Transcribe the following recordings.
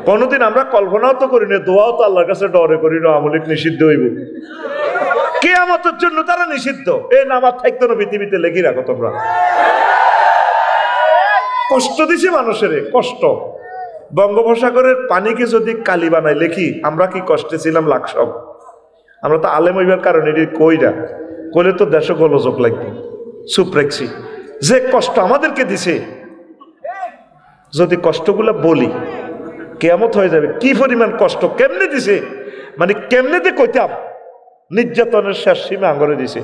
কোনোদিন আমরা কল্পনাও তো করি না, দোয়াও তো আল্লাহর কাছে ডরে করি না আওয়ামী লীগ নিষিদ্ধ হইব, কিয়ামতের জন্য তারা নিষিদ্ধ। এই নামাজ থাকতো না পৃথিবীতে, লেখি রাখো তোমরা। কষ্ট দিছে মানুষের, কষ্ট। বঙ্গোপসাগরের পানিকে যদি কালি বানাই লেখি, আমরা কি কষ্টে ছিলাম লাকসব। আমরা তো আলেম হইবার কারণে কইরা কইলে তো দেশ গোলযোগ লাগবে, চুপ রাখছি। যে কষ্ট আমাদেরকে দিছে, যদি কষ্টগুলা বলি কিয়ামত হয়ে যাবে। কি পরিমাণ কষ্ট কেমনে দিছে, মানে কেমনে দিয়ে কইতাম। নির্যাতনের শেষ সীমা আঙ্গরে দিছে,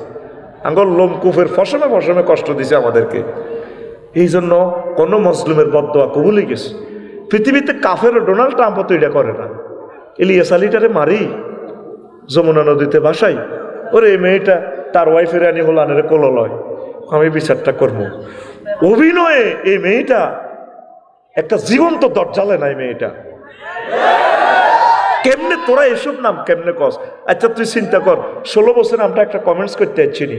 আঙ্গর লোমকুফের ফসমে ফসমে কষ্ট দিছে আমাদেরকে। এই জন্য কোনো মুসলিমের বদদোয়া কবুলই গেছে। পৃথিবীতে কাফের ডোনাল্ড ট্রাম্পও তো এটা করে না। ইলিয়াস আলীটারে মারি, যমুনা নদীতে ভাসাই, ওরে এই মেয়েটা তার ওয়াইফের আনি হল আনের কোললয়, আমি বিচারটা করবো। অভিনয়ে এই মেয়েটা একটা জীবন্ত দরজালে নাই মেয়েটা। কেমনে তোরা এসব নাম কেমনে কস? আচ্ছা তুই চিন্তা কর, 16 বছর আমরা একটা কমেন্টস করতে যাচ্ছি নি,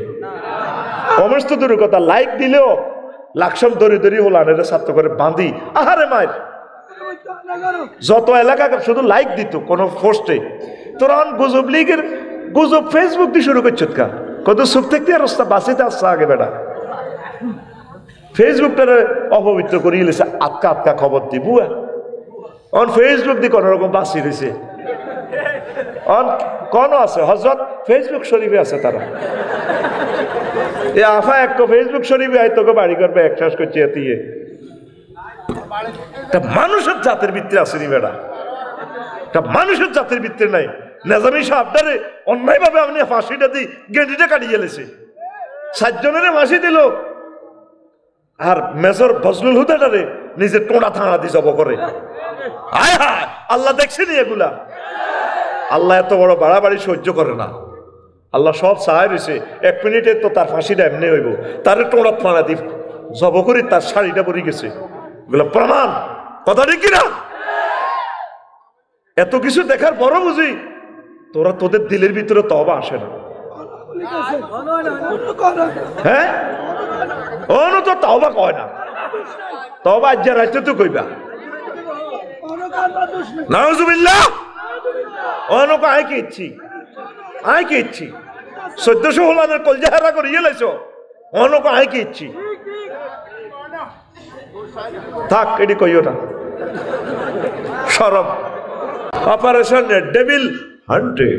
কমেন্টস তো দূরের কথা, লাইক দিলেও লাকসাম দড়ি দড়ি হল আনের ছাত্র করে বাঁধি, আহারে মায়ের যত এলাকা শুধু লাইক দিত কোনো পোস্টে। তোরা গুজব লীগের গুজব ফেসবুক দিয়ে শুরু করছ, কত সুখ থাকতে আর রাস্তা বাঁচিতে আসছে আগে বেটা। ফেসবুকটারে অপবিত্র করিয়ে লেছে, আটকা আটকা খবর দিব। অন ফেসবুক দিয়ে কোন রকম বাঁচি রয়েছে, অন কোন আছে হজরত ফেসবুক শরীফে আছে তারা। এ আফা এক ফেসবুক শরীফে আয় তোকে বাড়ি করবে এক শ্বাস করছে এতিয়ে। মানুষের জাতের ভিত্তি আসেনি বেড়া, মানুষের জাতের ভিত্তি নাই। নেজামি সাহেবটারে অন্যায় ভাবে আপনি ফাঁসিটা দিই গেঁটিটা কাটিয়ে গেলেছে, 7 জনের ফাঁসি দিল। আর মেজর ফজলুল হুদাটারে নিজে টোড়া থানা দিয়ে জব করে। আয় হায়, আল্লাহ দেখছেনি এগুলা? আল্লাহ এত বড় বাড়াবাড়ি সহ্য করে না। আল্লাহ সব চায় রয়েছে, 1 মিনিটে তো তার ফাঁসিটা এমনি হইব। তারে টোড়া থানা দিয়ে জব করি, তার শাড়িটা পরে গেছে। এগুলো প্রমাণ, কথা ঠিক কিনা? এত কিছু দেখার পরও বুঝি তোরা তোদের দিলের ভিতরে তওবা আসে না। হ্যাঁ, অন তো তওবা কয় না, তওবা আজ রাইতে তো কইবা। নাউজুবিল্লাহ। অনক আয় কি ইচ্ছি, আয় কি ইচ্ছি 1400 হলানের কলজাহারা করিয়ে লাইছো। অনক আয় কি ইচ্ছি থাক, এটি কইও না। সরব অপারেশন ডেভিল হান্টে,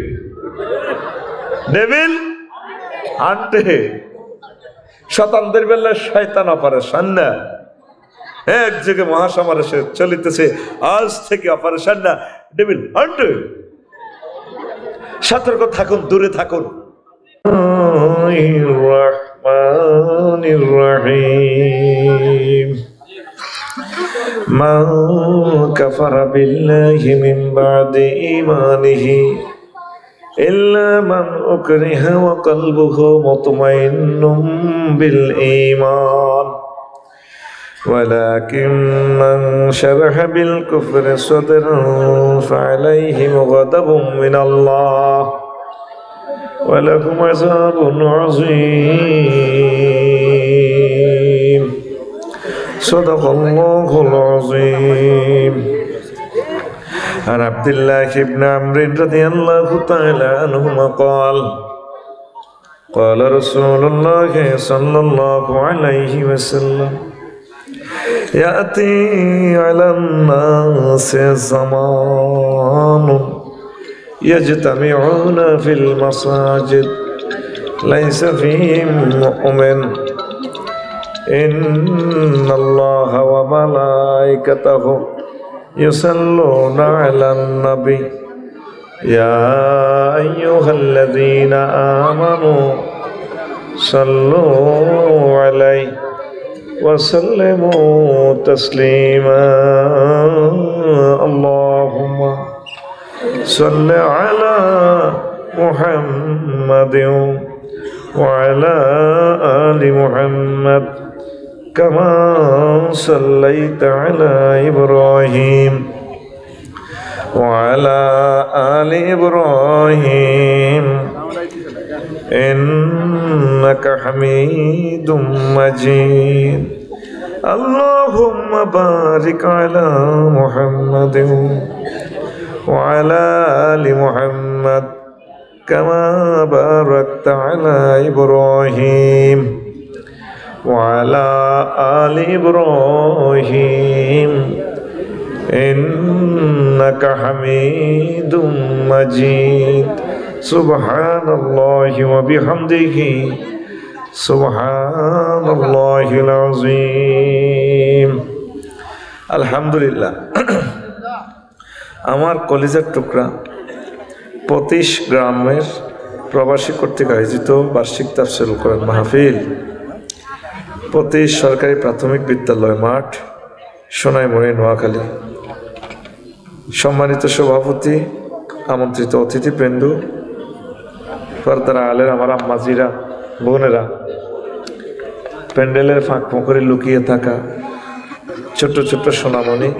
ডেভিল হান্টে, শতাব্দীর বেলায় শয়তান অপারেশন না। এক জায়গায় মহাসমাবেশে চলিতেছে, আজ থেকে অপারেশন না, ডেভিল হান্টে। সতর্ক থাকুন, দূরে থাকুন। من كفر بالله من بعد إيمانه إلا من أكره وقلبه مطمئن بالإيمان ولكن من شرح بالكفر صدرا فعليهم غضب من الله ولهم عذاب عظيم صدق الله العظيم. عن عبد الله بن عمرو رضي الله تعالى عنهما قال قال رسول الله صلى الله عليه وسلم يأتي على الناس زمان يجتمعون في المساجد ليس فيهم مؤمن إن الله وملائكته يصلون على النبي يا أيها الذين آمنوا صلوا عليه وسلموا تسليما اللهم صل على محمد وعلى آل محمد كما صليت على إبراهيم وعلى آل إبراهيم إنك حميد مجيد اللهم بارك على محمد وعلى آل محمد كما باركت على إبراهيم وعلى آل إبراهيم إنك حميد مجيد سبحان الله وبحمده سبحان الله العظيم আলহামদুলিল্লাহ। আমার কলিজার টুকরা 25 গ্রামের প্রবাসী কর্তৃক আয়োজিত বার্ষিক তাফসীরুল কোরআন মাহফিল 25 সরকারি প্রাথমিক বিদ্যালয় মাঠ, সোনাইমুড়ি, নোয়াখালী। সম্মানিত সভাপতি, আমন্ত্রিত অতিথিবৃন্দ, পর্দার আলের আমার আম্মাজিরা, বোনেরা, প্যান্ডেলের ফাঁক ফোঁকরে লুকিয়ে থাকা ছোট্ট ছোট্ট সোনামণি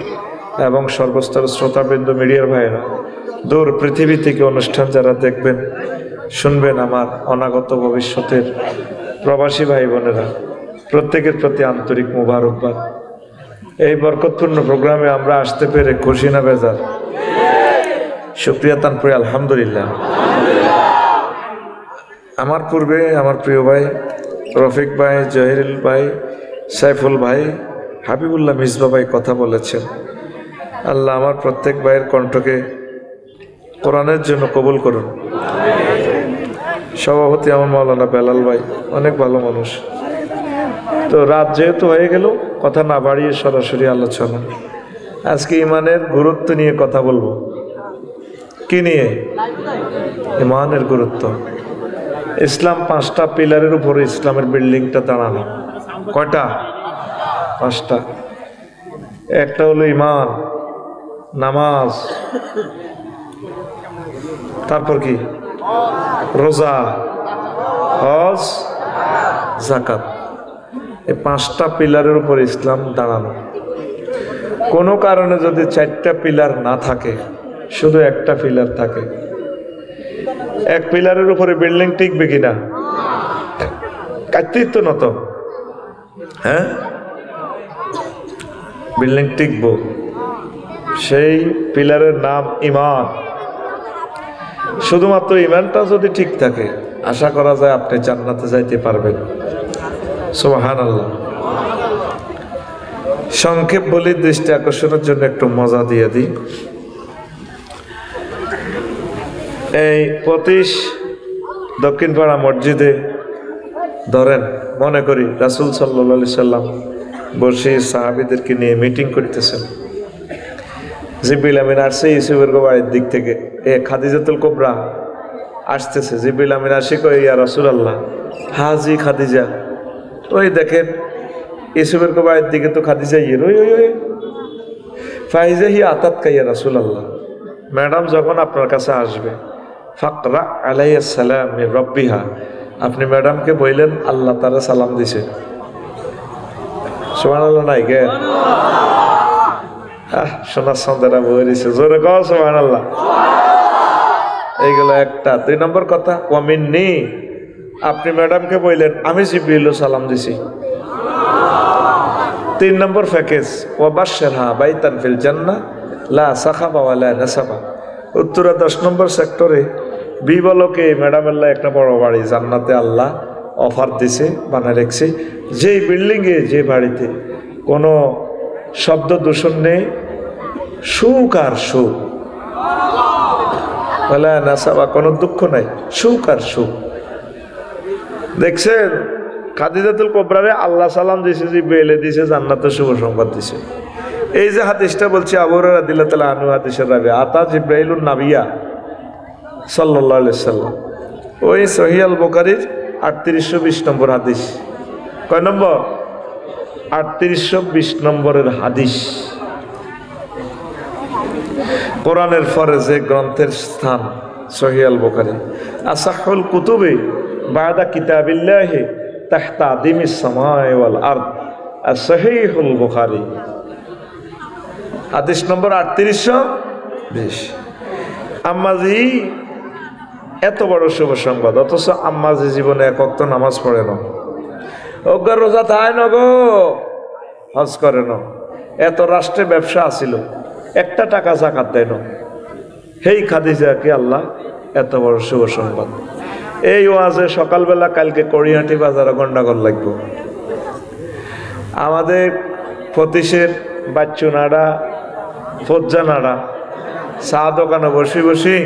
এবং সর্বস্তর শ্রোতাবৃন্দ, মিডিয়ার ভাইয়েরা, দূর পৃথিবী থেকে অনুষ্ঠান যারা দেখবেন শুনবেন, আমার অনাগত ভবিষ্যতের প্রবাসী ভাই বোনেরা, প্রত্যেকের প্রতি আন্তরিক মোবারকবাদ। এই বরকতপূর্ণ প্রোগ্রামে আমরা আসতে পেরে খুশি না বেজার? শুকরিয়া তানপুরি আলহামদুলিল্লাহ। আমার পূর্বে আমার প্রিয় ভাই রফিক ভাই, জহিরুল ভাই, সাইফুল ভাই, হাবিবুল্লাহ মিসবা ভাই কথা বলেছেন। আল্লাহ আমার প্রত্যেক ভাইয়ের কণ্ঠকে কোরআনের জন্য কবুল করুন। সভাপতি আমার মাওলানা বেলাল ভাই, অনেক ভালো মানুষ। তো রাত যেহেতু হয়ে গেল, কথা না বাড়িয়ে সরাসরি আলোচনা। আজকে ইমানের গুরুত্ব নিয়ে কথা বলবো। কি নিয়ে? ইমানের গুরুত্ব। ইসলাম 5টা পিলারের উপরে ইসলামের বিল্ডিংটা দাঁড়ানো। কয়টা? 5টা। একটা হলো ইমান, নামাজ, তারপর কি? রোজা, হজ, যাকাত। এই 5টা পিলারের উপর ইসলাম দাঁড়ানো। কোনো কারণে যদি 4টা পিলার না থাকে, শুধু একটা পিলার থাকে, এক পিলারের উপরে বিল্ডিং টিকবে কিনা? কাটতিত্ব নত, হ্যাঁ, বিল্ডিং টিকবো। সেই পিলারের নাম ইমান। শুধুমাত্র ইমানটা যদি ঠিক থাকে, আশা করা যায় আপনি জান্নাতে যাইতে পারবেন। সুবহানাল্লাহ। সংক্ষেপ বলি, দৃষ্টি আকর্ষণের জন্য একটু মজা দিয়ে দিই। এই 25 দক্ষিণপাড়া মসজিদে ধরেন, মনে করি রাসূল সাল্লাল্লাহু আলাইহি সাল্লাম বসে সাহাবীদেরকে নিয়ে মিটিং করতেছেন। জিবরিল আমিন আসছে ইউসুফের বাড়ির দিক থেকে, খাদিজাতুল কুবরা আসতেছে। জিবরিল আমিন আসি কই, ইয়া রাসূলুল্লাহ হাজি খাদিজা। ওই দেখেন ইউসুফের বাড়ির দিকে তো খাদিজা ইয়ে ওই ওই ওই ফাইজা হি আতাত কাইয়া রাসূলুল্লাহ, ম্যাডাম যখন আপনার কাছে আসবে, ফাকরা আলাইহিস সালাম মির রাব্বিহা, আপনি ম্যাডামকে বললেন আল্লাহ তাআলা সালাম দিছে। সুবহানাল্লাহ নাই গে? সোনার সন্তারা বই দিছে, জোরে কও সুবহানাল্লাহ। এইগুলো একটা। 2 নম্বর কথা, ওয়ামিন্নি, আপনি ম্যাডামকে বললেন আমি জিবরিল সালাম দিছি। 3 নম্বর প্যাকেজ, ওয়াবাশশিরহা বাইতান ফিল জান্নাহ লা সাখাবা ওয়ালা নাসাবা। উত্তরা 10 নম্বর সেক্টরে বিবলকে ম্যাডামের একটা বড় বাড়ি জান্নাতে আল্লাহ অফার দিছে, বানায় রেখেছে। যেই বিল্ডিংয়ে, যে বাড়িতে কোনো শব্দ দূষণ নেই, সুখ আর সুখ, ওয়ালা নাসাবা, কোনো দুঃখ নাই, সুখ আর সুখ। দেখছেন খাদিজাতুল কুবরারে আল্লাহ সালাম দিছে, জিবরিল দিছে, জান্নাতে শুভ সংবাদ দিছে। এই যে হাদিসটা বলছি, আবু হুরায়রা রাদিয়াল্লাহু তাআলা আনহু হাদিসের রাবি, আতা জিবরাইলুন নাবিয়া সাল্লাল্লাহু আলাইহি সাল্লাম। ওই সহিহ আল বুখারীর 3820 নম্বর হাদিস। কয় নম্বর? 3820 নম্বরের হাদিস। কোরআনের পরে যে গ্রন্থের স্থান সহিহ আল বুখারী, আসাহুল কুতুবি বাদা কিতাবিল্লাহি তাহতা আদিমিস সামাই ওয়াল আরদ, as-সহিহুল বুখারী। হাদিস নম্বর 3820। আম্মাজি এত বড় শুভ সংবাদ, অথচ আম্মাজি জীবনে এক ওয়াক্ত নামাজ পড়ে না। অজ্ঞার রোজা থায় না গো, হজ করে না, এত রাষ্ট্রে ব্যবসা আছিল, একটা টাকা জাকাত দেয় না। হেই খাদিজাকে আল্লাহ এত বড় শুভ সংবাদ। এই ওয়াজে সকালবেলা কালকে কড়িয়াটি বাজারে গন্ডাগোল লাগবে। আমাদের ফতিশের বাচ্চু নাড়া ফজ্জা নাড়া চা দোকানে বসি বসি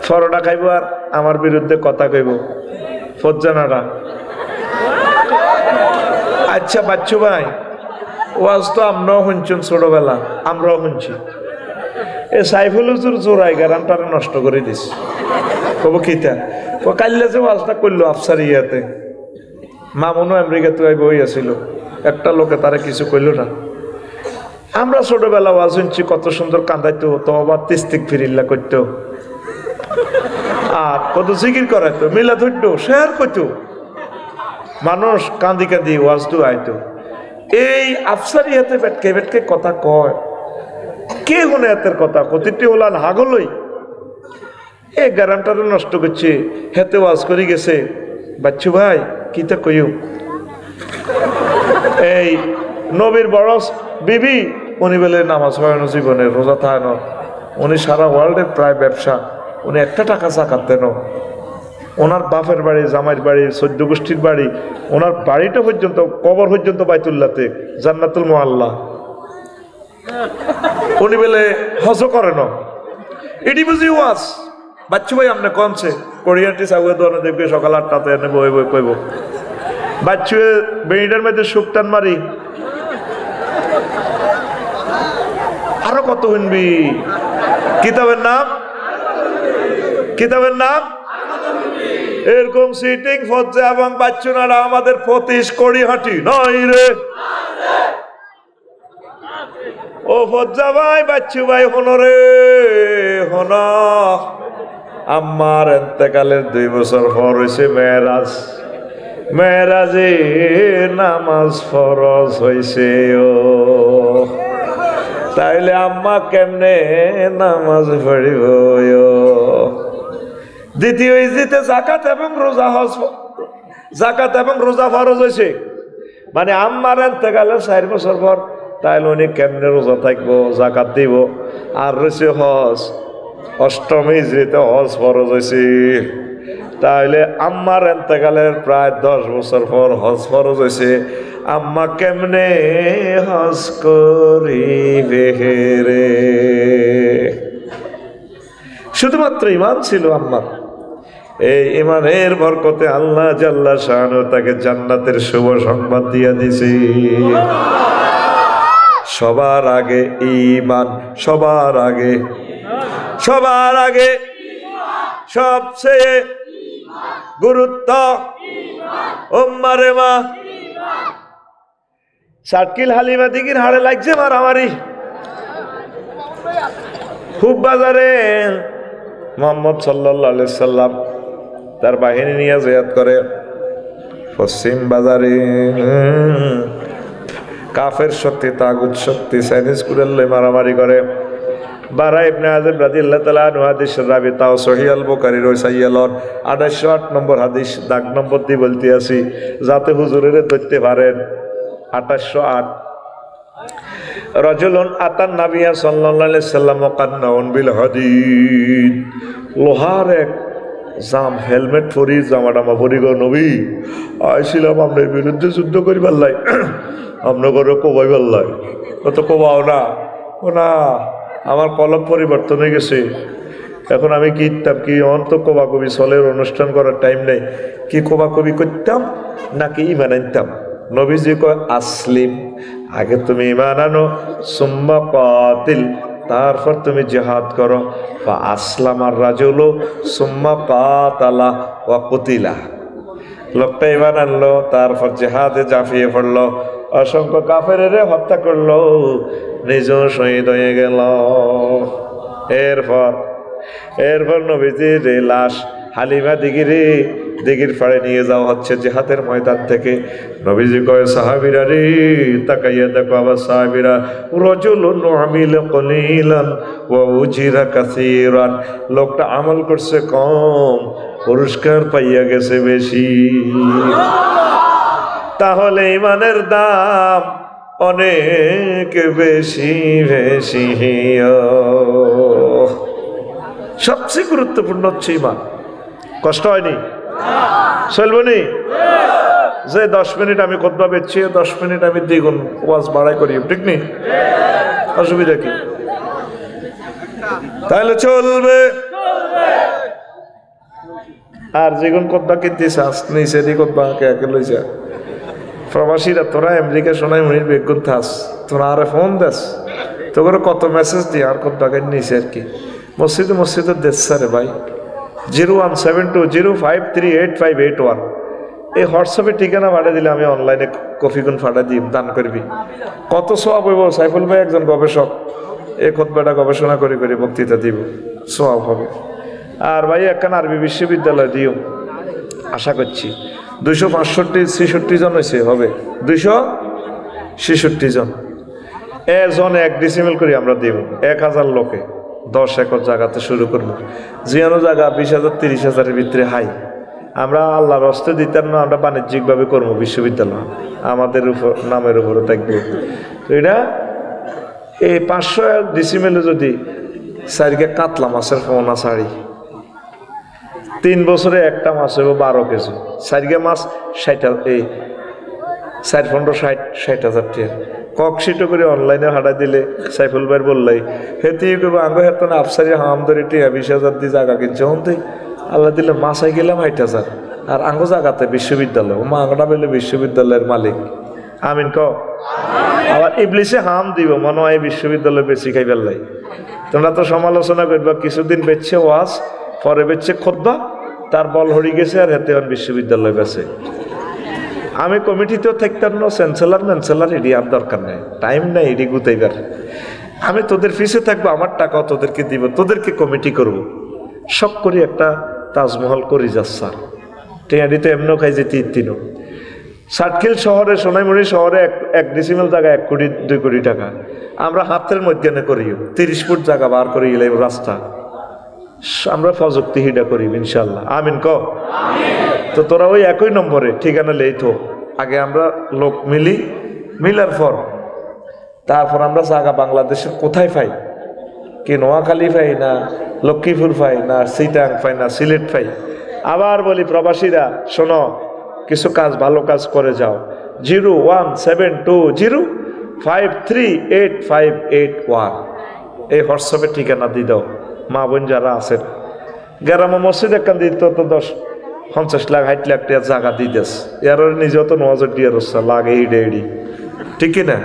পরোটা খাইব আর আমার বিরুদ্ধে কথা কইব ফজ্জা নাড়া। আচ্ছা বাচ্চু ভাই, ওয়াজ তো আমরাও শুনছেন ছোটবেলা, আমরাও শুনছি। এ সাইফুল হুজুর জোড়াই গারামটারে নষ্ট করে দিস। কব কিতা ও কাল্লা যে ওয়াজটা করলো আফসার ইয়াতে, মামুনও আমেরিকাতে বই আসিল, একটা লোকে তারা কিছু কইল না। আমরা ছোটবেলা ওয়াজ শুনছি, কত সুন্দর কান্দাইতো, তো আবার তিস্তিক ফিরিল্লা করতো, আর কত জিকির করাইতো, মিলা ধরতো, শেয়ার করতো, মানুষ কান্দি কান্দি ওয়াজ দু আইতো। এই আফসার ইয়াতে বেটকে বেটকে কথা কয়, কে হনে এতের কথা কতিটি হলান হাগলই এ গ্যারান্টারে নষ্ট করছে, হেতে ওয়াজ করে গেছে। বাচ্চু ভাই কিতা কইও, এই নবীর বড় বিবি উনি বলে নামাজ হয় না জীবনে, রোজা থাকে না, উনি সারা ওয়ার্ল্ডের প্রায় ব্যবসা, উনি একটা টাকা জাকাত দেন। ওনার বাপের বাড়ি, জামাইয়ের বাড়ি, 14 গোষ্ঠীর বাড়ি, ওনার বাড়িটা পর্যন্ত কবর পর্যন্ত বাইতুল্লাহতে, জান্নাতুল মুআল্লা। উনি বলে হজ করে না, এটি বুঝি ওয়াজ। বাচ্চু ভাই আপনি কনছে কোরিয়ানটি চাউয়ে দোয়ানো দেখবে সকাল 8টাতে এনে বই বই কইব। বাচ্চু বেড়িটার মধ্যে শুকটান মারি, আরো কত শুনবি। কিতাবের নাম, কিতাবের নাম এরকম সিটিং ফজ্জা এবং বাচ্চু নাড়া আমাদের ফতিশ কড়িহাটি নয় রে। ও ফজ্জা ভাই বাচ্চু ভাই হনো রে, হন আমার এতেকালের 2 বছর পর হয়েছে মেরাজ। মেরাজে নামাজ ফরজ হয়েছে। ও তাইলে আম্মা কেমনে নামাজ পড়িব। দ্বিতীয় ইজিতে জাকাত এবং রোজা হজ, জাকাত এবং রোজা ফরজ হয়েছে, মানে আম্মার এতেকালের 4 বছর পর, তাইলে উনি কেমনে রোজা থাকবো, জাকাত দিব। আর রয়েছে হজ, অষ্টম হিজরিতে হজ ফরজ হয়েছে, তাইলে আম্মার এতেকালের প্রায় 10 বছর পর হজ ফরজ হয়েছে। আম্মা কেমনে হজ করিবে রে। শুধুমাত্র ইমান ছিল আম্মার, এই ইমানের বরকতে আল্লাহ জাল্লা শানু তাকে জান্নাতের শুভ সংবাদ দিয়া দিছে। সবার আগে ঈমান, সবার আগে, সবার আগে সবচেয়ে গুরুত্ব উম্মারে মা। সাটকিল হালিমা দিঘির হাড়ে লাগছে মারামারি। খুব বাজারে মুহাম্মদ সাল্লাল্লাহু আলাইহি সাল্লাম তার বাহিনী নিয়ে জিয়াদ করে। পশ্চিম বাজারে কাফের শক্তি, তাগুত শক্তি, চাইনিজ কুরেল্লে মারামারি করে। বারা ইবনে আযিব রাদিয়াল্লাহু তাআলা আনহু হাদিসের রাবি, তাও সহিহ আল বুখারীর ওই সাইয়ালর 2808 নম্বর হাদিস, দাগ নম্বর দিয়ে বলতে আছি যাতে হুজুরের ধরতে পারেন। 2808 রাজুলুন আতান নাবিয়া সাল্লাল্লাহু আলাইহি সাল্লাম কান্নাউন বিল হাদিদ। লোহার এক জাম, হেলমেট পরি, জামাটামা পরি গো নবী আইছিলাম আপনার বিরুদ্ধে যুদ্ধ করিবার লাই, আপনার ঘরে কোবাইবার লাই। ও তো কোবাও না, ও না, আমার কলম পরিবর্তন হয়ে গেছে, এখন আমি কি ইতাম কি অন্ত কোবাকবি চলের অনুষ্ঠান করার টাইম নেই, কি কোবাকবি করতাম নাকি ইমান আনতাম। নবীজি কয় আসলিম, আগে তুমি ইমান আনো, সুম্মা কাতিল, তারপর তুমি জিহাদ করো। বা আসলাম আর রাজুল সুম্মা কাতালা ওয়া কুতিলা। লোকটা ইমান আনলো, তারপর জিহাদে ঝাঁপিয়ে পড়লো, অসংখ্য কাফেরে হত্যা করলো, নিজেও শহীদ হয়ে গেল। এরপর নবীজির লাশ হালিমা দিঘির পাড়ে নিয়ে যাওয়া হচ্ছে জিহাদের ময়দান থেকে। নবীজি কয় সাহাবীরা রে তাকাইয়া দেখো আবার সাহাবীরা, রাজুলুন আমিলা কলিলান ওয়া উজিরা কাসীরান। লোকটা আমল করছে কম, পুরস্কার পাইয়া গেছে বেশি। তাহলে ইমানের দাম অনেক বেশি বেশি। সবচেয়ে গুরুত্বপূর্ণ হচ্ছে ইমান। কষ্ট হয়নি? চলবনি যে 10 মিনিট আমি খুতবা বেচছি, 10 মিনিট আমি দ্বিগুণ ওয়াজ বাড়াই করি, ঠিক নেই? অসুবিধা কি? তাহলে চলবে। আর যেগুন খুতবা কিনতে চাস নিচে দি খুতবা কে কে লইছা প্রবাসীরা, তোরা আমেরিকা শোনাই মনির বেগুন থাস, তোরা আরে ফোন দেস, তোর কত মেসেজ দিয়ে আর খুতবা কেন নিচে আর কি মসজিদে দেশ রে ভাই। 01720538581 এই হোয়াটসঅ্যাপে ঠিকানা পাঠিয়ে দিলে আমি অনলাইনে কফিগুন ফাটা দিই, দান করবি। কত সওয়াব হইব। সাইফুল ভাই একজন গবেষক, এই খুতবাটা গবেষণা করে করে বক্তৃতা দিব, সওয়াব হবে। আর ভাই একখান আরবি বিশ্ববিদ্যালয় দিও, আশা করছি 265-66 জন হয়েছে, হবে 266 জন। জনে 1 ডিসিমেল করে আমরা দিব, 1000 লোকে 10 একর জায়গাতে শুরু করবো। জিয়ানো জায়গা 20,000-30,000-এর ভিতরে হাই। আমরা আল্লাহর হস্তে দিতাম না, আমরা বাণিজ্যিকভাবে করবো বিশ্ববিদ্যালয়, আমাদের উপর নামের উপরে থাকবে। তো এটা এই 500 ডিসিমেলে যদি সারিকে কাতলা মাছের ফোনা ছাড়ি, 3 বছরে একটা মাছ হইব 12 কেজি। সারিকে মাছ 60,000 টাকা ককশিটো করে অনলাইনে হাঁটা দিলে সাইফুল ভাই বললাই হেতি করবো আঙ্গ হেত না আফসারি হাম ধরে টিয়া 20,000 দিয়ে জায়গা কিনছে হতে আল্লাহ দিলে মাছাই গেলাম 60,000 আর আঙ্গ জায়গাতে বিশ্ববিদ্যালয়, ও মাঙ্গটা পেলে বিশ্ববিদ্যালয়ের মালিক। আমিন ক। আবার ইবলিসে হাম দিব মনে হয় বিশ্ববিদ্যালয় বেশি খাই পেলাই। তোমরা তো সমালোচনা করবা, কিছুদিন বেচছে ওয়াজ, পরে বেচছে খুতবা, তার বল হরি গেছে আর হেতে বিশ্ববিদ্যালয় বেছে। আমি কমিটিতেও থাকতাম না, চ্যান্সেলার এডি আর দরকার নেই, টাইম নেই এডি গুতাইবার। আমি তোদের ফিসে থাকবো, আমার টাকাও তোদেরকে দিব, তোদেরকে কমিটি করব। শখ করি একটা তাজমহল করি যাচ্ছা টিয়াডি তো এমনও খাই যে 3 সাতখিল শহরে, সোনাইমুড়ি শহরে 1 ডিসিমেল জায়গা 1 কোটি 2 কোটি টাকা। আমরা হাতের মধ্যে করিও 30 ফুট জায়গা বার করে গেলে রাস্তা আমরা প্রযুক্তি হিডা করি ইনশাল্লাহ। আমিন ক। তো তোরা ওই একই নম্বরে ঠিকানা লেই তো আগে আমরা লোক মিলার পর তারপর আমরা জায়গা বাংলাদেশের কোথায় পাই, কি নোয়াখালী পাই না লক্ষ্মীপুর পাই না চিটাং পাই না সিলেট পাই। আবার বলি প্রবাসীরা শোনো, কিছু কাজ ভালো কাজ করে যাও। 01720538581 এই হোয়াটসঅ্যাপে ঠিকানা দিয়ে দাও। মা বোন যারা আছেন গ্রাম মসজিদ একখান দিত তো 50 লাখ 60 লাখ টাকা জায়গা দিতেস, এর নিজেও তো 9,000 টাকা রসা লাগে ইডি ঠিক না?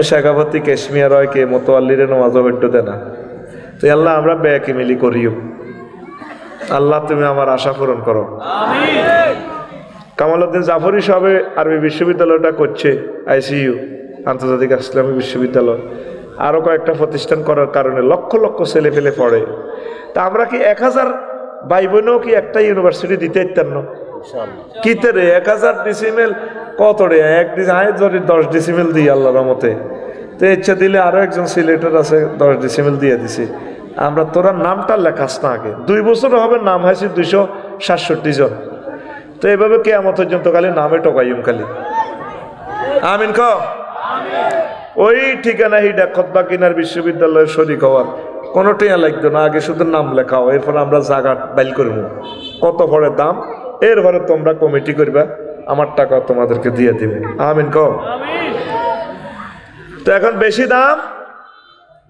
শেখাপতি কেশমিয়ার হয় কে মতোয়াল্লিরে নওয়াজও বেড্ড দেয় না। তো আল্লাহ আমরা ব্যাকে মিলি করিও। আল্লাহ তুমি আমার আশা পূরণ করো। কামালউদ্দিন জাফরি সাহেব আরবি বিশ্ববিদ্যালয়টা করছে, ICU আন্তর্জাতিক ইসলামী বিশ্ববিদ্যালয়, আরো কয়েকটা প্রতিষ্ঠান করার কারণে লক্ষ লক্ষ ছেলে ফেলে পড়ে। তা আমরা কি 1000 ভাই বোনও কি একটা ইউনিভার্সিটি দিতে ইত্যার না কি রে? 1000 ডিসিমেল কত রে? 10 ডিসিমেল দিই আল্লাহর রহমতে। তো ইচ্ছা দিলে আরো একজন সিলেটের আছে 10 ডিসিমেল দিয়ে দিছি আমরা। তোরা নামটা লেখাস না আগে, 2 বছর হবে নাম হয়েছে 267 জন। তো এভাবে কিয়ামত পর্যন্ত খালি নামে টোকাইম খালি। আমিন ক। ওই ঠিকানা হিডা খুতবা কিনার বিশ্ববিদ্যালয়ের শরীক হওয়ার কোনো টিয়া লাগতো না, আগে শুধু নাম লেখাও, এরপর আমরা জায়গা বাইল করব কত পরে দাম, এরপরে তোমরা কমিটি করবা, আমার টাকা তোমাদেরকে দিয়ে দিবে। আমিন ক। তো এখন বেশি দাম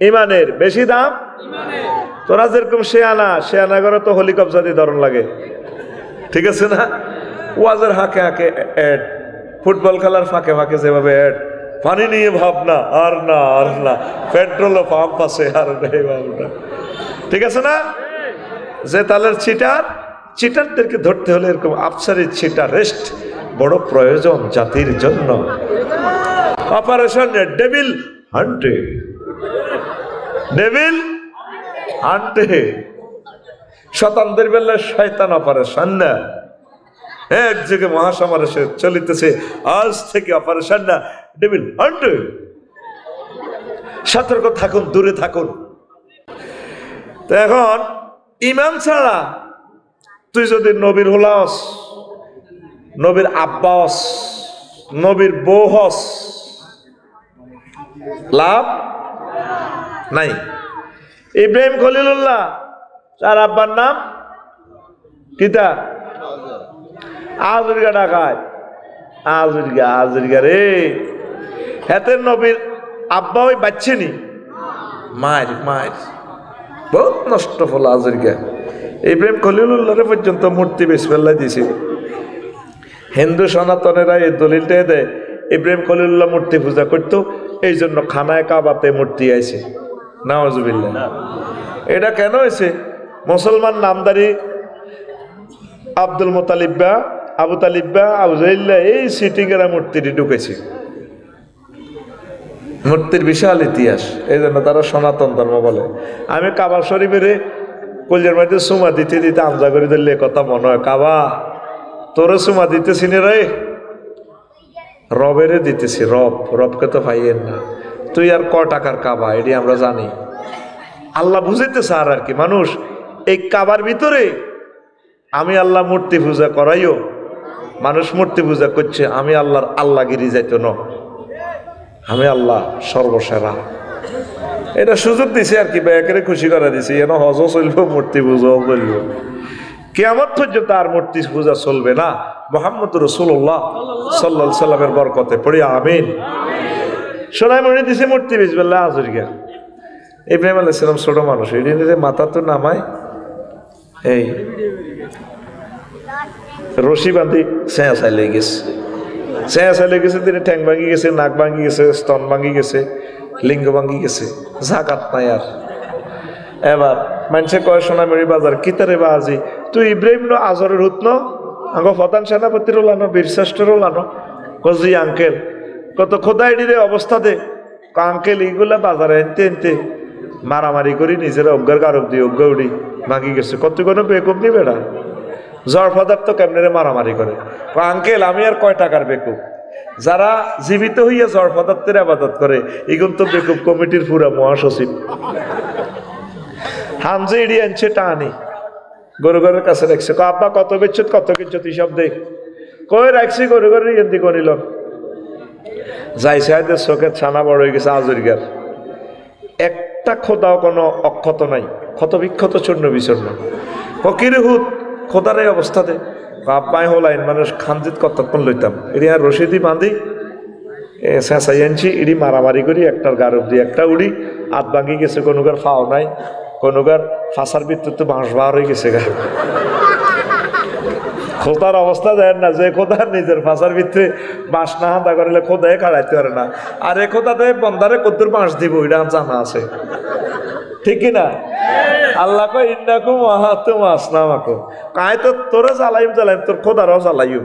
ইমানের, বেশি দাম তোরা যেরকম শেয়ানা করে তো হলি কবজা দিয়ে ধরন লাগে, ঠিক আছে না? ওয়াজের হাঁকে হাঁকে অ্যাড, ফুটবল খেলার ফাঁকে ফাঁকে যেভাবে অ্যাড, পানি নিয়ে ভাবনা আর না পেট্রোল পাম্প আছে আর নেই ভাবনা, ঠিক আছে না? যে তালের চিটারদেরকে ধরতে হলে এরকম আফসারি চিটারেস্ট বড় প্রয়োজন জাতির জন্য। অপারেশন ডেভিল হান্টে শতাব্দীর বেলা শয়তান অপারেশন না, এক জায়গায় মহাসমাবেশে চলিতেছে আজ থেকে অপারেশন না ডেভিল হান্টে। সতর্ক থাকুন, দূরে থাকুন। তো এখন ইমান ছাড়া তুই যদি নবীর হলাস, নবীর আব্বাস, নবীর বউ হস লাভ নাই। ইব্রাহিম খলিলুল্লাহ তার আব্বার নাম কিতা আজরিকা ডাকায় আজরিকা রে হেতের নবীর আব্বা ওই বাচ্চেনি মায়ের বহুত নষ্ট ফল আজরিকা। ইব্রাহিম খলিলুল্লাহরে পর্যন্ত মূর্তি বেসমেল্লা দিয়েছিল। হিন্দু সনাতনেরা এই দলিলটা দেয় ইব্রাহিম খলিলুল্লাহ মূর্তি পূজা করতো, এই জন্য খানায় কাবাতে মূর্তি আইছে। নাউজুবিল্লাহ। এটা কেন হয়েছে? মুসলমান নামদারি আব্দুল মোতালিব্বা, আবু তালিব্বা, আবু জাইল্লা এই সিটিংয়েরা মূর্তিটি ঢুকেছে। মূর্তির বিশাল ইতিহাস, এই জন্য তারা সনাতন ধর্ম বলে। আমি কাবা শরীফের কলজের মধ্যে সুমা দিতে দিতে আমজা করে দিলে কথা মনে হয়, কাবা তোরে সুমা দিতেছি না রে, রবেরে দিতেছি, রবকে তো পাইয়েন না, তুই আর ক টাকার কাবা এটি আমরা জানি। আল্লাহ বুঝাইতেছে আর কি মানুষ এই কাবার ভিতরে আমি আল্লাহ মূর্তি পূজা করাইও, মানুষ মূর্তি পূজা করছে, আমি আল্লাহর আল্লাহগিরি যাইতো না, আমি আল্লাহ সর্বসেরা। এটা সুযোগ দিছে আর কি, ব্যাকেরে খুশি করে দিছে, যেন হজও চলব মূর্তি পূজাও চলব। কিয়ামত পর্যন্ত আর মূর্তি পূজা চলবে না। মুহাম্মদ রাসূলুল্লাহ সাল্লাল্লাহু আলাইহি সাল্লামের বরকতে পড়ি আমিন। সোনায় মনে দিছে মূর্তি বিসমিল্লাহ আজরিকা। ইব্রাহিম আলাইহিস সালাম ছোট মানুষ, এটি নিজে মাথা তো নামায় এই রশি বাঁধি চেঁয়া চাইলে গেছে, তিনি ঠ্যাং ভাঙি গেছে, নাক ভাঙি গেছে, স্তন ভাঙি গেছে, লিঙ্গ ভাঙি গেছে, জাকাত নাই আর। এবার মানুষে কয় সোনামুড়ি বাজার কিতারে বা আজি তুই ইব্রাহিম নো আজরের হুত ন আঙ্গ প্রধান সেনাপতির ওলানো বীরশ্রেষ্ঠের ওলানো কজি আঙ্কেল কত খোদাই রে অবস্থা দে আঙ্কেল এইগুলা বাজারে এনতে এনতে মারামারি করি নিজের অজ্ঞার কারক দিয়ে অজ্ঞা উড়ি ভাঙি গেছে। কত কোনো বেকুব নি বেড়া জ্বর পদার্থ কেমনে মারামারি করে। আঙ্কেল আমি আর কয় টাকার বেকুব, যারা জীবিত হইয়া জ্বর পদার্থের আবাদত করে এগুলো তো বেকুব কমিটির পুরা মহাসচিব। হামজে ইডি আনছে টানি গরু ঘরের কাছে রাখছে, আব্বা কত বেচছত কত কিনছত হিসাব দেখ, কই রাখছি গরু ঘরের ইন্দি করিল যাই সাহেদের চোখের ছানা বড় হয়ে গেছে আজরিগার। একটা খোদাও কোনো অক্ষত নাই, ক্ষত বিক্ষত চূর্ণ বিচূর্ণ। ফকির হুদ খোদার এই অবস্থাতে আব্বাই হলাইন মানুষ খানজিত কতক্ষণ লইতাম, এটি আর রশিদি বাঁধি চেঁচাই আনছি, এটি মারামারি করি একটার গার অব্দি একটা উড়ি হাত ভাঙি গেছে, কোনোকার ফাও নাই, কোনোকার ফাঁসার ভিতরে বাঁশ বার হয়ে গেছে গা। খোদার অবস্থা যায় না, যে খোদার নিজের ফাঁসার ভিতরে বাঁশ না হাঁদা করলে খোদায় কাড়াইতে পারে না, আর এ খোদাতে বন্দারে কদ্দুর বাঁশ দিব এটা জানা আছে, ঠিক কিনা? আল্লাহ কয় ইন্নাকুম ওয়াহাতুম আসনামাকুম, কায় তো তোরা জ্বালাইম তোর খোদারাও জ্বালাইম।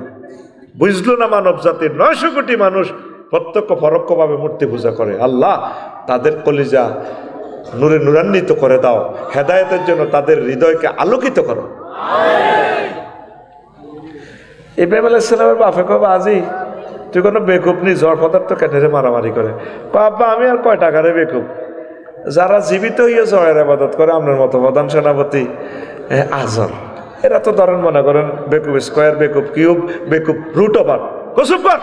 বুঝলো না মানব জাতির 900 কোটি মানুষ প্রত্যক্ষ পরোক্ষভাবে মূর্তি পূজা করে। আল্লাহ তাদের কলিজা নূরে নূরান্বিত করে দাও, হেদায়েতের জন্য তাদের হৃদয়কে আলোকিত করো। ইব্রাহিম আলাইহিস সালামের বাপে কব আজি তুই কোনো বেকুব নি, জ্বর পদার্থ কেটে মারামারি করে। আব্বা আমি আর কয় টাকারে বেকুব, যারা জীবিত হইয়া জয়ের আবাদত করে আপনার মতো প্রধান সেনাপতি আজম, এরা তো ধরেন মনে করেন বেকুব স্কোয়ার, বেকুব কিউব, বেকুব রুট ওভার কসুব কর।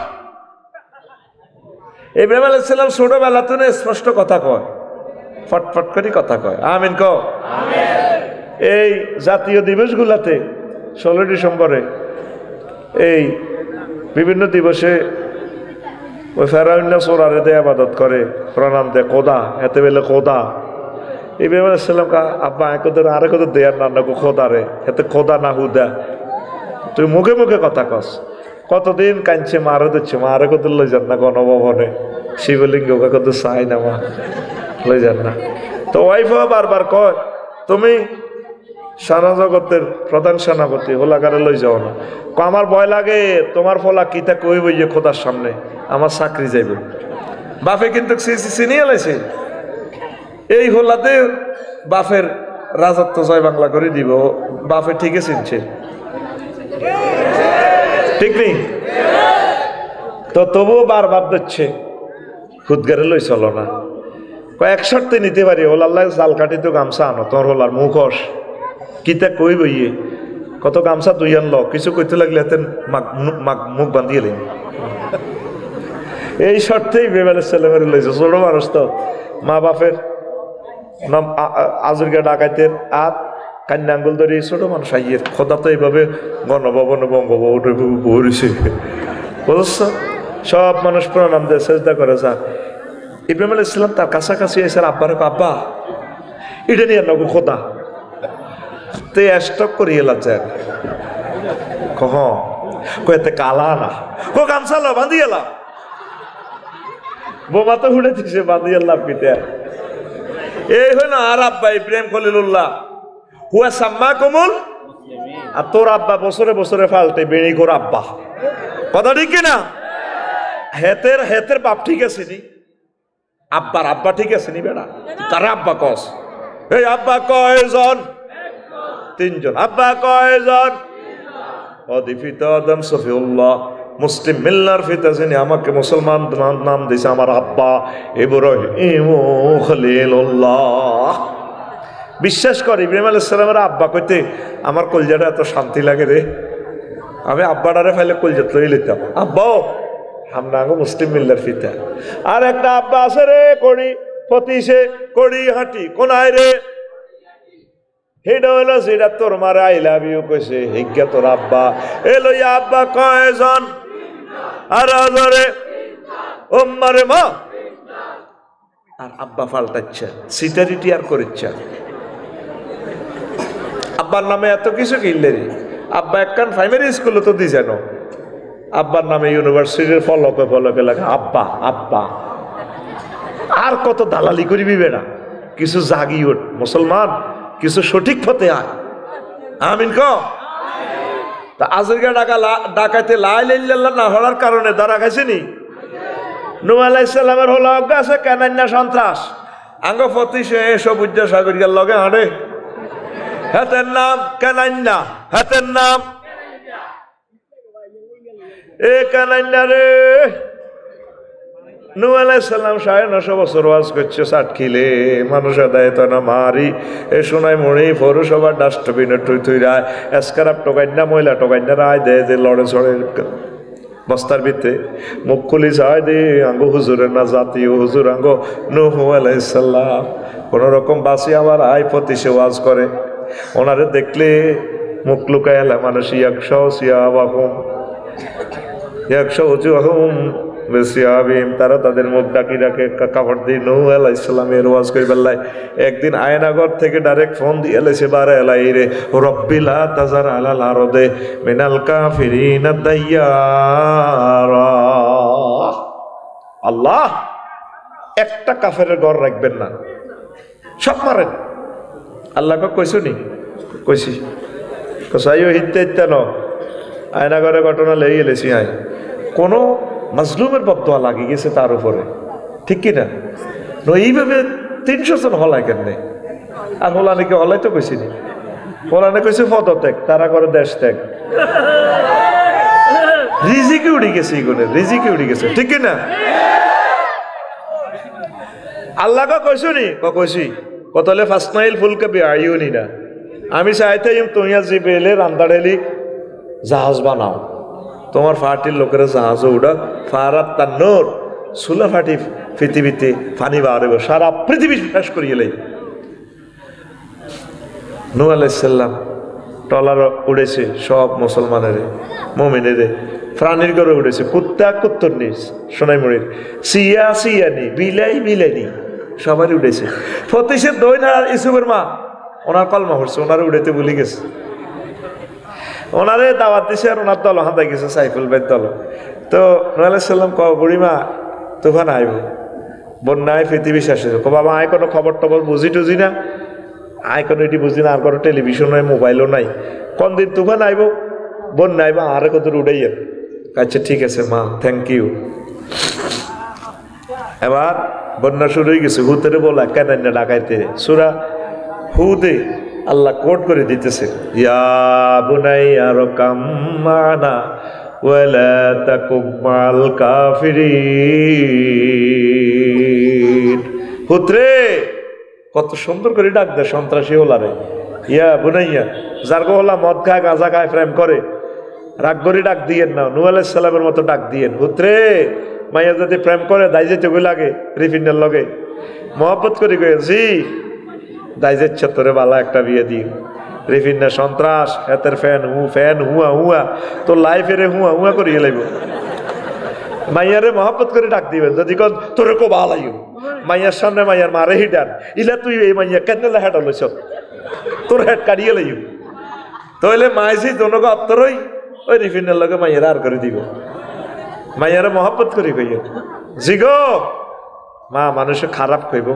ইব্রাহিম আলাইহিস সালাম ছোটবেলাতে স্পষ্ট কথা কয়, ফটফট করে কথা কয়, আমিন কও। এই জাতীয় দিবসগুলাতে 16 ডিসেম্বরে এই বিভিন্ন দিবসে ওই ফেরাউন্না সোরারে দেয় আবাদত করে, প্রণাম দেয় খোদা, এতে বেলে খোদা। ইব্রাহিম আলাইহিস সালাম কা আব্বা একদের আরে কত দেয়ার না খোদা রে, এতে খোদা না হুদা, তুই মুখে মুখে কথা কস। কতদিন কাঁদছে, মারে দিচ্ছে, মারে কত লই যান না গণভবনে, শিবলিঙ্গ কত চাই না মা লই যান না। তো ওয়াইফও বারবার কয় তুমি সারা জগতের প্রধান সেনাপতি হোলাকারে লই যাও না, আমার ভয় লাগে তোমার ফলা কিতা কইব যে খোদার সামনে আমার চাকরি যাইব। বাপে কিন্তু চিনিয়ে লাইছে এই হোলাতে বাপের রাজত্ব জয় বাংলা করে দিব, বাপে ঠিকই চিনছে, ঠিক নেই? তো তবুও বারবার দিচ্ছে খুদগারে লই চলো না, কয়েক শর্তে নিতে পারি, হোলাল্লাহ জাল কাটি তো গামছা আনো, তোর হোলার মুখোশ কিতা কই বইয়ে কত গামছা তুই আনলো, কিছু কইতে লাগলে হাতে মুখ বান্ধিয়ে এই শর্তেই ইব্রাহিম আলাইহিস সালামের লইছে, ছোট মানুষ তো, মা বাপের নাম আজরকে ডাকাইতের আত কান্না আঙ্গুল ধরে ছোট মানুষ আইয়ের খোদা তো এইভাবে গণভবনে বঙ্গভবনে বসে বুঝছ, সব মানুষ প্রণাম দেয়, সেজদা করে যা। ইব্রাহিম আলাইহিস সালাম তার কাছাকাছি এসে আব্বারে আব্বা এটা নিয়ে নগো খোদা তে স্টক করিয়ে লাগছে কহ কয়েতে কালা না কো গামছালো বাঁধি এলাম বোমা তো উড়ে দিছে বাঁধি এলাম পিঠে। এই হইল আর আব্বা ইব্রাহিম খলিলুল্লাহ হুয়া সাম্মা কমল, আর তোর আব্বা বছরে বছরে ফাল্টে বেড়ি কর আব্বা, কথা ঠিক কিনা? হেতের বাপ ঠিক আছে নি, আব্বার আব্বা ঠিক আছে নি বেড়া, তার আব্বা কস এই আব্বা কয়জন? তিনজন। আব্বা কয়জন? অদিফিত আদম সফিউল্লাহ মুসলিম মিল্লার ফিতা যিনি আমাকে মুসলমান নাম দিয়েছে আমার আব্বা ইব্রাহিম খলিলুল্লাহ। বিশ্বাস কর ইব্রাহিম আলাইহিস সালামের আব্বা কইতে আমার কলজাটা এত শান্তি লাগে রে, আমি আব্বাটারে ফাইলে কলজাত লই লইতাম আব্বাও আমরা মুসলিম মিল্লার ফিতা। আর একটা আব্বা আছে রে কড়ি পতিসে কড়ি হাঁটি কোনায় রে, হেডা হইলো সেটা তোর মারে আই লাভ ইউ কইছে হিজ্ঞা তোর আব্বা। এলো আব্বা কয়জন? আর আজরে ওম্মারে মা। আর আব্বা পাল্টাচ্ছে, সিটারিটি আর করিচ্ছে। আব্বার নামে এত কিছু কিনলে রে, আব্বা একখান প্রাইমারি স্কুলে তো দিছে না, আব্বার নামে ইউনিভার্সিটির ফলকে ফলকে লেখা আব্বা আব্বা। আর কত দালালি করিবি বেড়া, কিছু জাগি ওঠ মুসলমান, কিছু সঠিক পথে আয়, আমিন ক। তা আজরকে ডাকাইতে লা ইলাহা ইল্লাল্লাহ না হওয়ার কারণে ধরা খাইছে নি। নূহ আলাইহিস সালামের হলো আছে কানান্না সন্ত্রাস, আঙ্গ ফতি সে সবুজ সাগরিকার লগে হাঁটে, হাতের নাম কানান্না, হাতের নাম এ কানান্না রে। নূহ আলাইহিস সালাম 950 বছর ওয়াজ করছে সাতখিলে, মানুষ আদায়ত না মারি এ শোনায় মনে পৌরসভার ডাস্টবিনে টুই থুইরায় এসকারাপ টোকাইনা ময়লা টোকাইনা রায় দেয় যে লড়ে চড়ে বস্তার ভিতরে মুখ খুলি যায় দে আঙ্গো হুজুরের না জাতীয় হুজুর আঙ্গো নূহ আলাইহিস সালাম কোন রকম বাসি আমার আয় প্রতি সে ওয়াজ করে, ওনারে দেখলে মুখ লুকায় এলা মানুষ 100 সিয়াবাহুম 100 উজুহুম বেশিয়াবিম, তারা তাদের মুখ ডাকি রাখে কাপড় দিয়ে। নূহ আলাইহিস সালামের ওয়াজ করে বেলায় একদিন আয়নাগর থেকে ডাইরেক্ট ফোন দিয়ে এলেছে বারে এলাই রে রব্বি লা তাজার আলাল আরদে মিনাল কাফিরিনা দাইয়ারা, আল্লাহ একটা কাফেরের ঘর রাখবেন না, সব মারেন। আল্লাহ কইছো নি? কইছি কসাইও হিতে হিতে ন আয়নাগরে ঘটনা লেগে গেলেছি আয় কোনো মাজলুমের বদদোয়া লাগি গেছে তার উপরে, ঠিক কিনা? এইভাবে 300 জন হলায় কেন? আর হলানিকে হলাই তো কইছি নি, হলানে কইছে পদত্যাগ, তারা করে দেশ ত্যাগ। রিজিকে উড়ি গেছে, ইগুনের রিজিকে উড়ি গেছে, ঠিক কিনা? আল্লাহ কইছো নি? কইছি কতলে ফাসনাইল ফুলকে বিআইউনি না, আমি চাইতে তুমিয়া জিবেলে রান্দাড়েলি জাহাজ বানাও, তোমার ফাটির লোকেরা জাহাজও উড়া ফারাত তান্নর সুলা ফাটি পৃথিবীতে ফানি বাড়বে, সারা পৃথিবী শেষ করিয়ে লাই। নূহ আলাইহিস সালাম টলার উড়েছে সব মুসলমানের মুমিনের প্রাণীর ঘরে উড়েছে, কুত্তা কুত্তর নিস সোনাই মরির সিয়া সিয়ানি বিলাই বিলাইনি সবারই উড়েছে। ফতিসের দইন আর ইসুফের মা ওনার কলমা পড়ছে, ওনারে উড়াইতে ভুলে গেছে, ওনারে দাওয়াত দিছে আর ওনার দল হাঁদাই গেছে সাইফুল ভাইয়ের দল। তো নূহ আলাইহিস সালাম ক বুড়িমা তুফান আইব, বন্যায় পৃথিবী শেষ হয়েছে, কো বাবা আয় কোনো খবর টবর বুঝি টুঝি না, আয় কোনো এটি বুঝি না, আর কোনো টেলিভিশন নাই মোবাইলও নাই, কোন দিন তুফান আইব বন্যা আইব আরে কত উড়াইয়া। আচ্ছা ঠিক আছে মা, থ্যাংক ইউ। এবার বন্যা শুরু হয়ে গেছে, হুতেরে বলা কেন ডাকাইতে সূরা হুদে আল্লাহ কোট করে দিতেছে ইয়া বুনাইয়া রকাম মানা ওয়ালা তাকুম মাল কাফিরিন। পুত্রে কত সুন্দর করে ডাক দেয় সন্ত্রাসী ওলারে, ইয়া বুনাইয়া, যার গো হলা মদ খায় গাঁজা খায় প্রেম করে রাগ করে ডাক দিয়েন না, নূহ আলাইহিস সালামের মতো ডাক দিয়েন, পুত্রে মাইয়া যদি প্রেম করে দাই যেতে লাগে রিফিনের লগে মহব্বত করে গেছি দাই যাচ্ছে তোরে বালা একটা বিয়ে দিই রিফিনা সন্ত্রাস এতের ফ্যান হুয়া হুয়া তোর লাইফে রে হুয়া হুয়া করিয়ে লাগব মাইয়ারে মহব্বত করে ডাক দিবেন যদি কন তোরে কো বালাইও মাইয়ার সামনে মাইয়ার মারে হিডান ইলা তুই এই মাইয়া কেন হেড লইছ তোর হেড কাটিয়ে লাইও তাহলে মাইছি তোনকে অত্তরই ওই রিফিনের লগে মাইয়ারে আর করে দিব মাইয়ারে মহব্বত করি কইয়ে জিগো মা মানুষে খারাপ কইব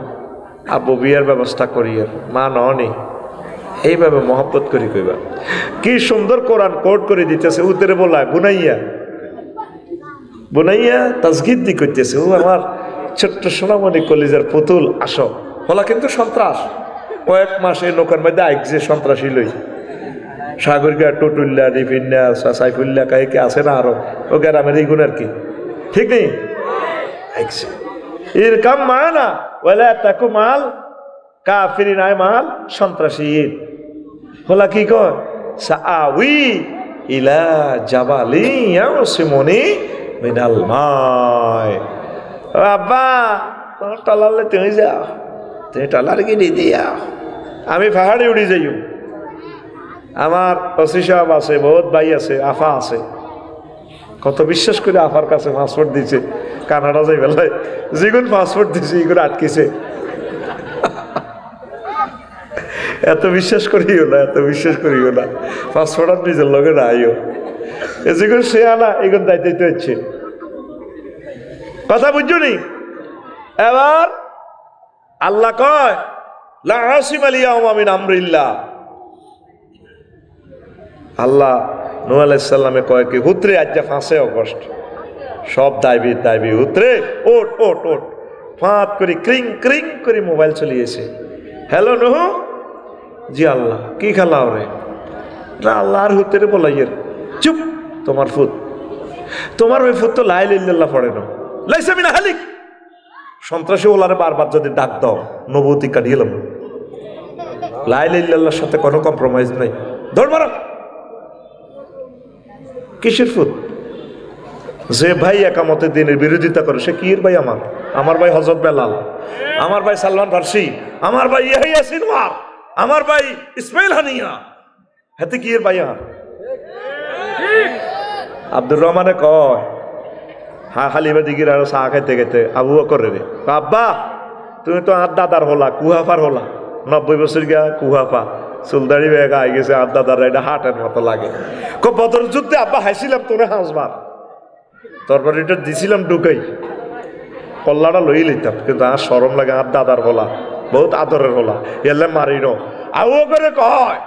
আব্বু বিয়ের ব্যবস্থা করিয়ে মা ননি এইভাবে মহব্বত করি কইবা কি সুন্দর কোরআন কোট করে দিতেছে উত্তরে বলা বুনাইয়া বুনাইয়া তাসগীর দি করতেছে ও আমার ছোট্ট সোনামণি কলিজার পুতুল আসো বলা কিন্তু সন্ত্রাস কয়েক মাস এই নৌকার মধ্যে আইকছে সন্ত্রাসী লই সাগরিকা টুটুল্লা রিফিন্না সাইফুল্লা কাহিকে আছে না আরো ও গ্রামের এই গুণ আর কি ঠিক নেই আইকছে এর কাম মানা ওলা তাকু মাল কাফিরিন আয় মাল সন্ত্রাসী বলা কি কয় সাআউই ইলা জাবালি ইয়াসিমুনি মিনাল মাই আব্বা তোমার টলালে তুমি যাও তুমি টলার কি দিয়া আমি পাহাড়ে উড়ি যাইও আমার ওসি সাহেব আছে বহুত ভাই আছে আফা আছে কত বিশ্বাস করে আফার কাছে পাসপোর্ট দিছে কানাডা যাই বেলায় যেগুন পাসপোর্ট দিছে এগুলো আটকেছে এত বিশ্বাস করিও না এত বিশ্বাস করিও না পাসপোর্ট আর নিজের লগে না আইও যেগুলো সে আনা এগুলো দায়িত্ব হচ্ছে কথা বুঝছো নি এবার আল্লাহ কয় লা আসিম আল ইয়াওমা মিন আমরিল্লাহ আল্লাহ নূহ আলাইহিস সালামে কয় কি হুতরে আজ 5 আগস্ট সব দাইবি হুতরে ওট ওট ওট ফাঁত করে ক্রিং ক্রিং করে মোবাইল চলিয়েছে হ্যালো নূহ জি আল্লাহ কি খেলাও রে না আল্লাহর হুতরে বলাইয়ের চুপ তোমার ফুত তোমার ওই ফুত তো লা ইলাহা ইল্লাল্লাহ পড়ে না লাইসা মিন হালিক সন্ত্রাসী ওলারে বারবার যদি ডাক দাও নবুতি কাটিয়ে লাম লা ইলাহা ইল্লাল্লাহর সাথে কোনো কম্প্রোমাইজ নাই ধর মারো কিসের ফুত যে ভাই একামতের দিনের বিরোধিতা করে সে কি ভাই আমার ভাই হযরত বেলাল আমার ভাই সালমান ফারসি আমার ভাই ইয়াহিয়া সিনওয়ার আমার ভাই ইসমাইল হানিয়া হাতে কি ভাই আব্দুর রহমানে কয় হ্যাঁ হালিমা দিগির আর চা খাইতে খাইতে আবু বকর রে আব্বা তুমি তো আর দাদার হলা কুহাফার হলা 90 বছর গিয়া কুহাফা চুলদাড়ি বেগা আই গেছে আর দাদার এটা হাটের মতো লাগে বদর যুদ্ধে আব্বা হাসিলাম তোরে হাসবার তারপর এটা দিছিলাম ঢুকাই কল্লাটা লই লইতাম কিন্তু আর শরম লাগে আর দাদার হলা বহুত আদরের হলা এলে মারি ন আবু করে কয়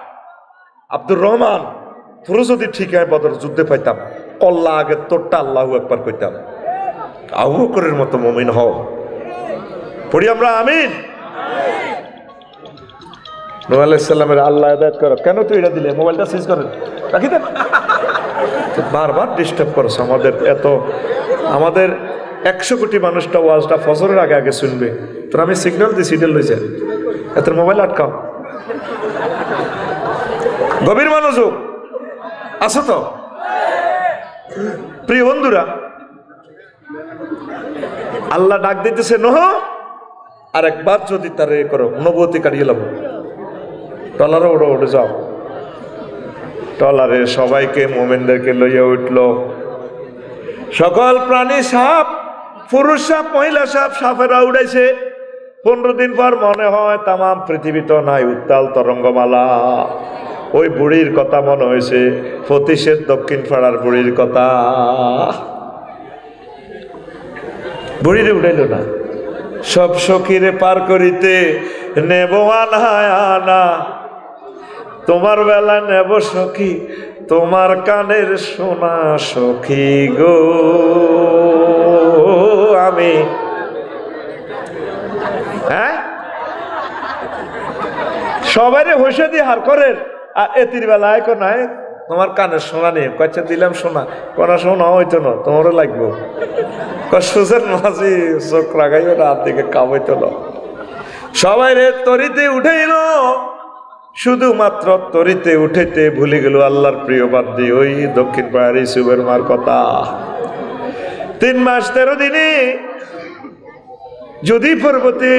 আব্দুর রহমান তোর যদি ঠিক হয় বদর যুদ্ধে পাইতাম কল্লা আগে তোরটা আল্লাহু আকবার কইতাম আবু বকরের মতো মুমিন হও পড়ি আমরা আমিন নূহ আলাইহিস সালামের আল্লাহ হিদায়াত করো কেন তুই এটা দিলে মোবাইলটা সুইচ করে রাখি দেন বারবার ডিস্টার্ব করছ আমাদের 100 কোটি মানুষটা ওয়াজটা ফজরের আগে শুনবে তোর আমি সিগন্যাল দিছি এটা লই যায় এত মোবাইল আটকাও গভীর মনোযোগ আছো তো প্রিয় বন্ধুরা আল্লাহ ডাক দিতেছে নূহ আর একবার যদি তার এ করো নবুয়তি কাটিয়ে লাভ টলারে ওড়ে যাও টলারে সবাইকে মোমেনদেরকে লইয়া উঠলো সকল প্রাণী সাপ পুরুষ সাপ মহিলা সাপ সাপেরা উড়াইছে 15 দিন পর মনে হয় তাম পৃথিবী তো নাই উত্তাল তরঙ্গমালা ওই বুড়ির কথা মনে হয়েছে ফতিশের দক্ষিণ পাড়ার বুড়ির কথা বুড়িরে উঠাইল না সব সখীরে পার করিতে নেব আনা তোমার বেলা নেব সখী তোমার কানের সোনা সখী গো আমি হ্যাঁ সবাইরে হইসে দিয়ে হার করেন আর এতির বেলায় কো নাই তোমার কানের সোনা নেই কয়েছে দিলাম সোনা কোনা সোনা হইতো না তোমারও লাগবো সুজের মাঝি চোখ রাখাইও না হাত দিকে কামাইতো না সবাই রে তরিতে উঠেইল শুধুমাত্র তরিতে উঠেতে ভুলে গেল আল্লাহর প্রিয় বান্দি ওই দক্ষিণ পাড়ার ইসুবের মার কথা 3 মাস 13 দিনে যদি পর্বতে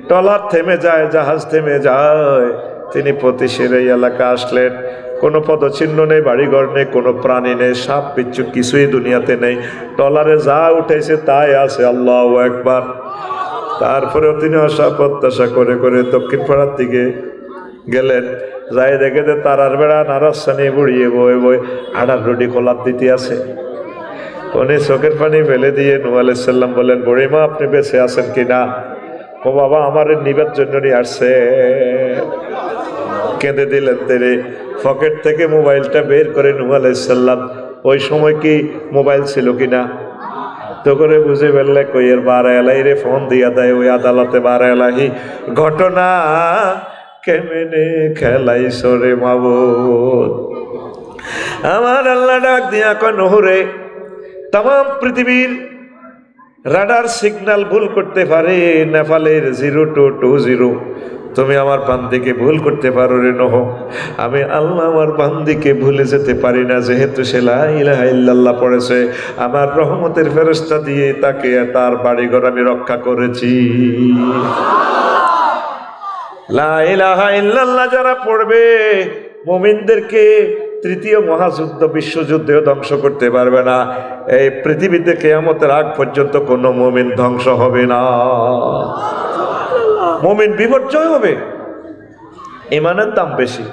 ট্রলার থেমে যায়, জাহাজ থেমে যায়, তিনি প্রতিশের এই এলাকা আসলেন। কোনো পদচিহ্ন নেই, বাড়িঘর নেই, কোনো প্রাণী নেই, সাপ বিচ্ছু কিছুই দুনিয়াতে নেই। ট্রলারে যা উঠেছে তাই আছে। আল্লাহু আকবার। তারপরেও তিনি আশা প্রত্যাশা করে করে দক্ষিণ পাড়ার দিকে গেলেন। যাই দেখে যে তারার বেড়া নারাসানি বুড়িয়ে বয়ে বয়ে আড়ার রুটি খোলার দিতে আছে। উনি চোখের পানি ফেলে দিয়ে নূহ আলাইহিস সালাম বলেন, বুড়িমা আপনি বেঁচে আছেন কিনা? ও বাবা, আমার নিবের জন্য নিয়ে আসছে। কেঁদে দিলেন তিনি। পকেট থেকে মোবাইলটা বের করে নূহ আলাইহিস সালাম, ওই সময় কি মোবাইল ছিল কিনা তো করে বুঝে ফেললে, কইয়ের বারা এলাই রে ফোন দিয়া দেয় ওই আদালতে, বারা এলাহি ঘটনা কেমনে খেলাইছ রে মাবুদ। আমার আল্লাহ ডাক দিয়া কয়, নহরে তাম পৃথিবীর রাডার সিগন্যাল ভুল করতে পারে, নেপালের 0220, তুমি আমার বান্দিকে ভুল করতে পারো রে নহ। আমি আল্লাহ আমার বান্দিকে ভুলে যেতে পারি না, যেহেতু সে লা ইলাহা ইল্লাল্লাহ পড়েছে। আমার রহমতের ফেরেশতা দিয়ে তাকে তার বাড়িঘর আমি রক্ষা করেছি। লা ইলাহা ইল্লাল্লাহ যারা পড়বে, মুমিনদেরকে তৃতীয় মহাযুদ্ধ বিশ্বযুদ্ধেও ধ্বংস করতে পারবে না। এই পৃথিবীতে কিয়ামতের আগ পর্যন্ত কোনো মুমিন ধ্বংস হবে না, মুমিন বিপর্যয় হবে। ইমানের দাম বেশি।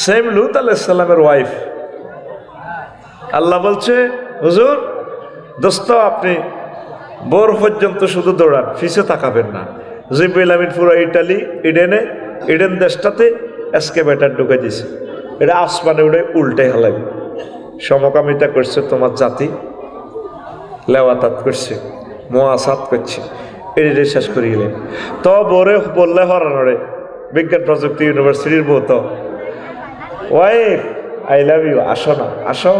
সেম লূত আলাইহিস সালামের ওয়াইফ, আল্লাহ বলছে, হুজুর দোস্ত আপনি বোর পর্যন্ত শুধু দৌড়ান, ফিসে তাকাবেন না। জিব্রাইল আমিন পুরো ইডেন দেশটাতে এসকেভেটর ঢুকে দিছে। এটা আসমানে উঠে উল্টে হেলাবে। সমকামিতা করছে তোমার জাতি, লেওয়াতাত করছে, মোয়াসাত করছে, এটি শেষ করে গেলেন। তো বোরে বললে হরানরে, বিজ্ঞান প্রযুক্তি ইউনিভার্সিটির বউ, তো ওয়াইফ আই লাভ ইউ, আসো না, আসো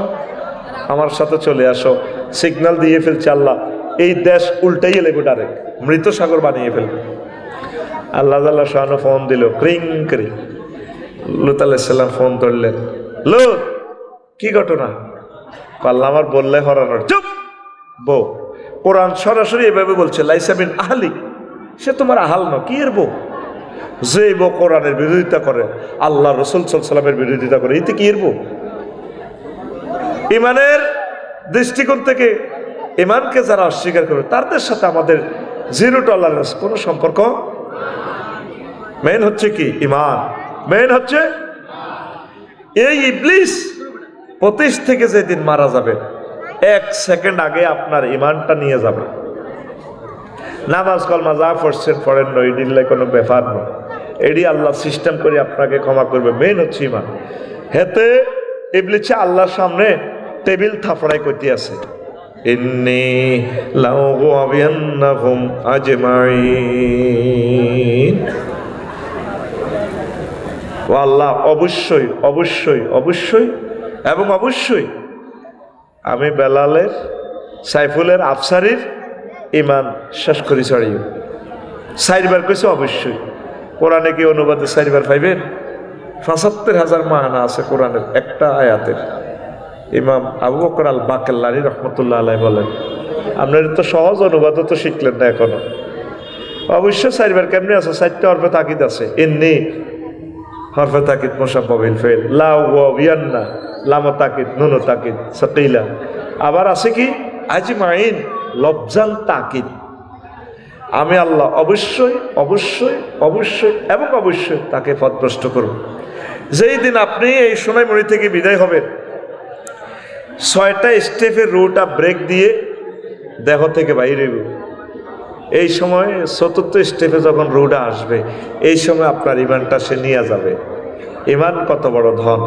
আমার সাথে চলে আসো। সিগন্যাল দিয়ে ফেলছে আল্লাহ, এই দেশ উল্টাই এলে গোটারে মৃত সাগর বানিয়ে ফেলবে। আল্লাহ তাআলা শাহানু ফোন দিল, ক্রিং ক্রিং। লূত আলাইহিস সালাম ফোন ধরলেন, লূত কি ঘটনা? আল্লাহ আমার বললে হরানোর। চুপ বউ। কোরআন সরাসরি এভাবে বলছে, লাইসা মিন আহলি, সে তোমার আহাল না, কি এর বউ? যে বউ কোরআনের বিরোধিতা করে, আল্লাহ রাসূল সাল্লাল্লাহু আলাইহি ওয়াসাল্লামের বিরোধিতা করে, এতে কি এর বউ? ইমানের দৃষ্টিকোণ থেকে ইমানকে যারা অস্বীকার করে তাদের সাথে আমাদের 0 টলারেন্স, কোনো সম্পর্ক। মেন হচ্ছে কি? ইমান। মেন হচ্ছে এই ইবলিস 25 থেকে যেদিন মারা যাবে, 1 সেকেন্ড আগে আপনার ইমানটা নিয়ে যাবে। নামাজ কলমা যা পড়ছেন পড়েন নয়, দিল্লাই কোনো ব্যাপার নয়, এটি আল্লাহ সিস্টেম করে আপনাকে ক্ষমা করবে। মেন হচ্ছে ইমান। হেতে ইবলিসে আল্লাহর সামনে টেবিল থাপড়াই করতে আছে, ইন্নী লাউগবিয়ান্নাহুম আজমাইন। ও আল্লাহ, অবশ্যই অবশ্যই অবশ্যই এবং অবশ্যই আমি বেলালের, সাইফুলের, আফসারির ইমান শেষ করি ছাড়িও। 4 বার কইছে অবশ্যই। কোরআনে কি অনুবাদে 4 বার পাইবেন? ৭৫,০০০ মানা আছে কোরআনের একটা আয়াতের। ইমাম আবু বকর আল বাকেল্লানী রহমতুল্লাহ আলাইহি বলেন, আপনার তো সহজ অনুবাদও তো শিখলেন না এখনো। অবশ্যই 4 বার কেমনি আছে? 4টা হরফে তাকিদ আছে। ইন্নী হরফে তাকিদ মুসাব্বাবিল ফাইল, লা ওয়া ইয়ান্না লাম তাকিদ নুন তাকিদ সাকিলা। আবার আছে কি আজমাইন লফজান তাকিদ। আমি আল্লাহ অবশ্যই অবশ্যই অবশ্যই এবং অবশ্যই তাকে পথভ্রষ্ট করব। যেই দিন আপনি এই সোনাইমুড়ি থেকে বিদায় হবেন, 6টা স্টেপের রুটা ব্রেক দিয়ে দেহ থেকে বাইরে হইব। এই সময় 4র্থ স্টেপে যখন রুটা আসবে, এই সময় আপনার ইমানটা সে নিয়ে যাবে। ইমান কত বড় ধন!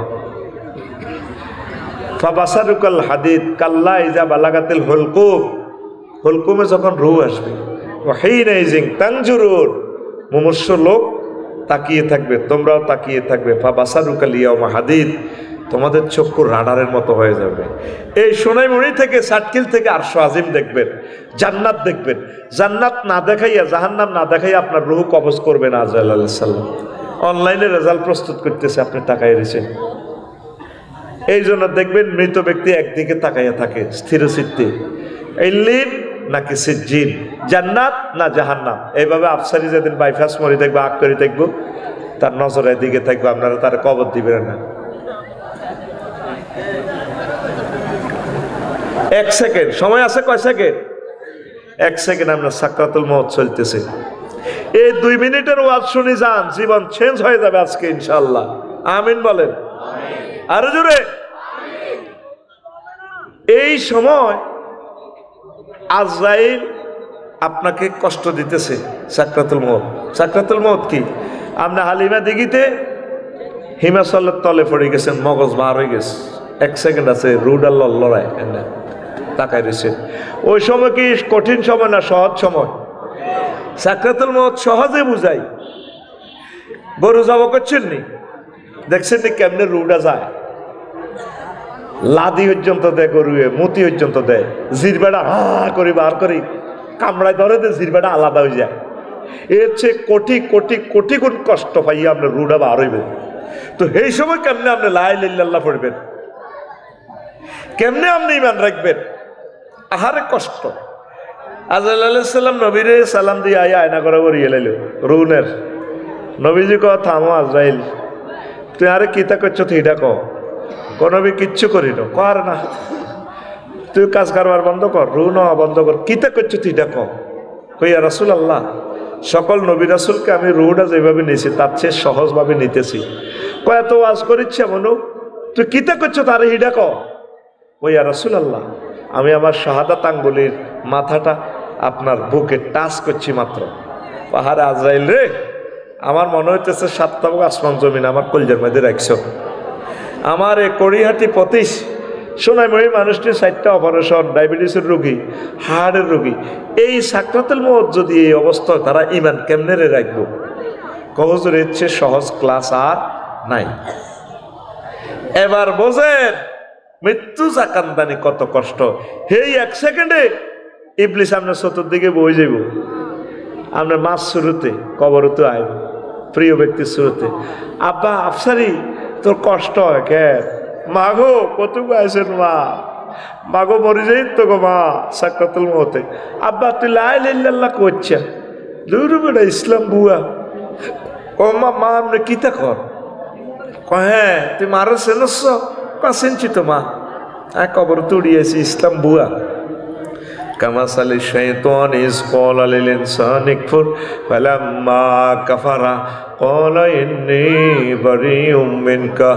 ফাবাসারুকাল হাদিদ কাল্লা ইজা বালাগাতিল হুলকুম, হুলকুমে যখন রু আসবে, ওয়াহিনাইজিং তানজুরুন, মুমূর্ষ লোক তাকিয়ে থাকবে, তোমরাও তাকিয়ে থাকবে। ফাবাসারুকাল ইয়াউমা হাদিদ, তোমাদের চক্ষু রাডারের মতো হয়ে যাবে। এই সোনাইমুড়ি থেকে, সাটকিল থেকে আরশ আজিম দেখবেন, জান্নাত দেখবেন। জান্নাত না দেখাইয়া, জাহান্নাম না দেখাইয়া আপনার রুহ কবজ করবে না আজরাইল আলাইহিস সালাম। অনলাইনে রেজাল্ট প্রস্তুত করতেছে, আপনি তাকাই রয়েছেন। এই জন্য দেখবেন মৃত ব্যক্তি একদিকে তাকাইয়া থাকে স্থির চিত্তে, ইল্লিন নাকি সিজ্জিন, জান্নাত না জাহান্নাম। এইভাবে আফসারি যেদিন বাইফাস মরি থাকবো, আগ করে থাকবো, তার নজরের দিকে থাকবো, আপনারা তার কবর দিবেন না। 1 সেকেন্ড সময় আছে, কয় সেকেন্ড? 1 সেকেন্ড। আপনার সাকরাতুল মউত চলতেছে। এই 2 মিনিটের ওয়াজ শুনে যান, জীবন চেঞ্জ হয়ে যাবে আজকে ইনশাআল্লাহ। আমিন বলেন, আরো জোরে। এই সময় আজরাইল আপনাকে কষ্ট দিতেছে, সাকরাতুল মউত। সাকরাতুল মউত কি? আপনি হালিমা দিঘিতে হিমাচলের তলে পড়ে গেছেন, মগজ বার হয়ে গেছে, 1 সেকেন্ড আছে, রুডাল লড়াই তাকাই রয়েছে। ওই সময় কি কঠিন সময় না সহজ সময়? সাকরাতুল মউত সহজে বুঝাই। গরু জব করছেন নি, দেখছেন নি কেমনে রুডা যায়, লাদি পর্যন্ত দেয়, গরুয়ে মতি পর্যন্ত দেয়, জিরবাটা হা করে বার করি, কামড়ায় ধরে দেয়, জিরবাটা আলাদা হয়ে যায়। এর চেয়ে কোটি কোটি কোটি গুণ কষ্ট পাইয়া আপনার রুডা বার হইবেন। তো এই সময় কেমনে আপনি লা ইলাহা ইল্লাল্লাহ পড়বেন, কেমনে আপনি ইমান রাখবেন? আহারে কষ্ট। আজরাইল আলাইহিস সালাম নবীরে সালাম দিয়ে আয়া আয়না করে বরিয়ে লাইল রুনের। নবীজি কয়, থামো আজরাইল, তুই আরে কিতা করছো তুই এটা কও। নবী কিচ্ছু করি না, কর না, তুই কাজ কারবার বন্ধ কর, রু নেওয়া বন্ধ কর, কিতা করছো তুই এটা কও। কইয়া রাসূলুল্লাহ, সকল নবী রাসূলকে আমি রুটা যেভাবে নিয়েছি তার চেয়ে সহজভাবে নিতেছি। কয় এত ওয়াজ করিচ্ছে মনু, তুই কিতা করছো তারে হিডা কও। কইয়া রাসূলুল্লাহ, আমি আমার শাহাদাত আঙ্গুলির মাথাটা আপনার বুকে টাচ করছি মাত্র। পাহাড়ে আজরাইল রে, আমার মনে হইতেছে 7টা আসমান জমিন আমার কলজার মধ্যে রাখছো। আমার এই কড়িহাটি 25 সোনাইমুড়ি মানুষটি 4টা অপারেশন, ডায়াবেটিসের রোগী, হার্টের রোগী, এই সাকরাতুল মউত যদি এই অবস্থায় তারা ইমান কেমনে রে রাখবো? কহজের ইচ্ছে সহজ ক্লাস আর নাই। এবার বোঝেন মৃত্যু জাকান্দানি কত কষ্ট। এই 1 সেকেন্ডে ইবলিস আপনার চতুর্দিকে বই যাইব, আপনার মাছ শুরুতে কবরতে আইব, প্রিয় ব্যক্তির শুরুতে। আব্বা আফসারি তোর কষ্ট হয় কে? মাগো কত আইসেন মা, মাগো মরি যাই তো গো মা সাকরাতুল মউতে। আব্বা তুই লা ইলাহা ইল্লাল্লাহ করছে, দূর বেটা ইসলাম বুয়া। ও মা, মা আপনি কিতা কর? হ্যাঁ তুই মারা চেনস? চিনছি তো মা, কবর তুড়িয়েছি, ইসলাম বুয়া। কামাসালি শাইতান ইজ ক্বালা লিল ইনসানি কফুর ফালাম্মা কাফারা ক্বালা ইন্নী বারিউম মিনকা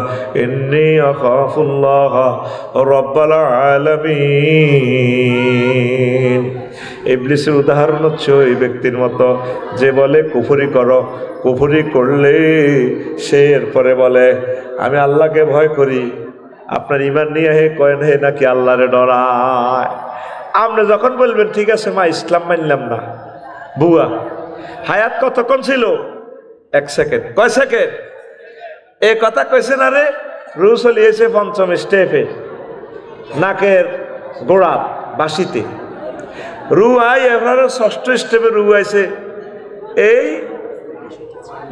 ইন্নী আখাফুল্লাহ রাব্বাল আলামিন। ইবলিসের উদাহরণ হচ্ছে ওই ব্যক্তির মতো যে বলে কুফরি করো, কুফরি করলে সে এরপরে বলে আমি আল্লাহকে ভয় করি। আপনার ইমান নিয়ে হে কয়েন হে নাকি আল্লাহরে ডরায়। আপনি যখন বলবেন ঠিক আছে মা ইসলাম মানলাম না, বুয়া। হায়াত কতক্ষণ ছিল? 1 সেকেন্ড। কয় সেকেন্ড? এই কথা কইছে না রে, রু চলিয়েছে 5ম স্টেপে, নাকের গোড়া বাসিতে রু আই, এবার 6ষ্ঠ স্টেপে রু আইছে এই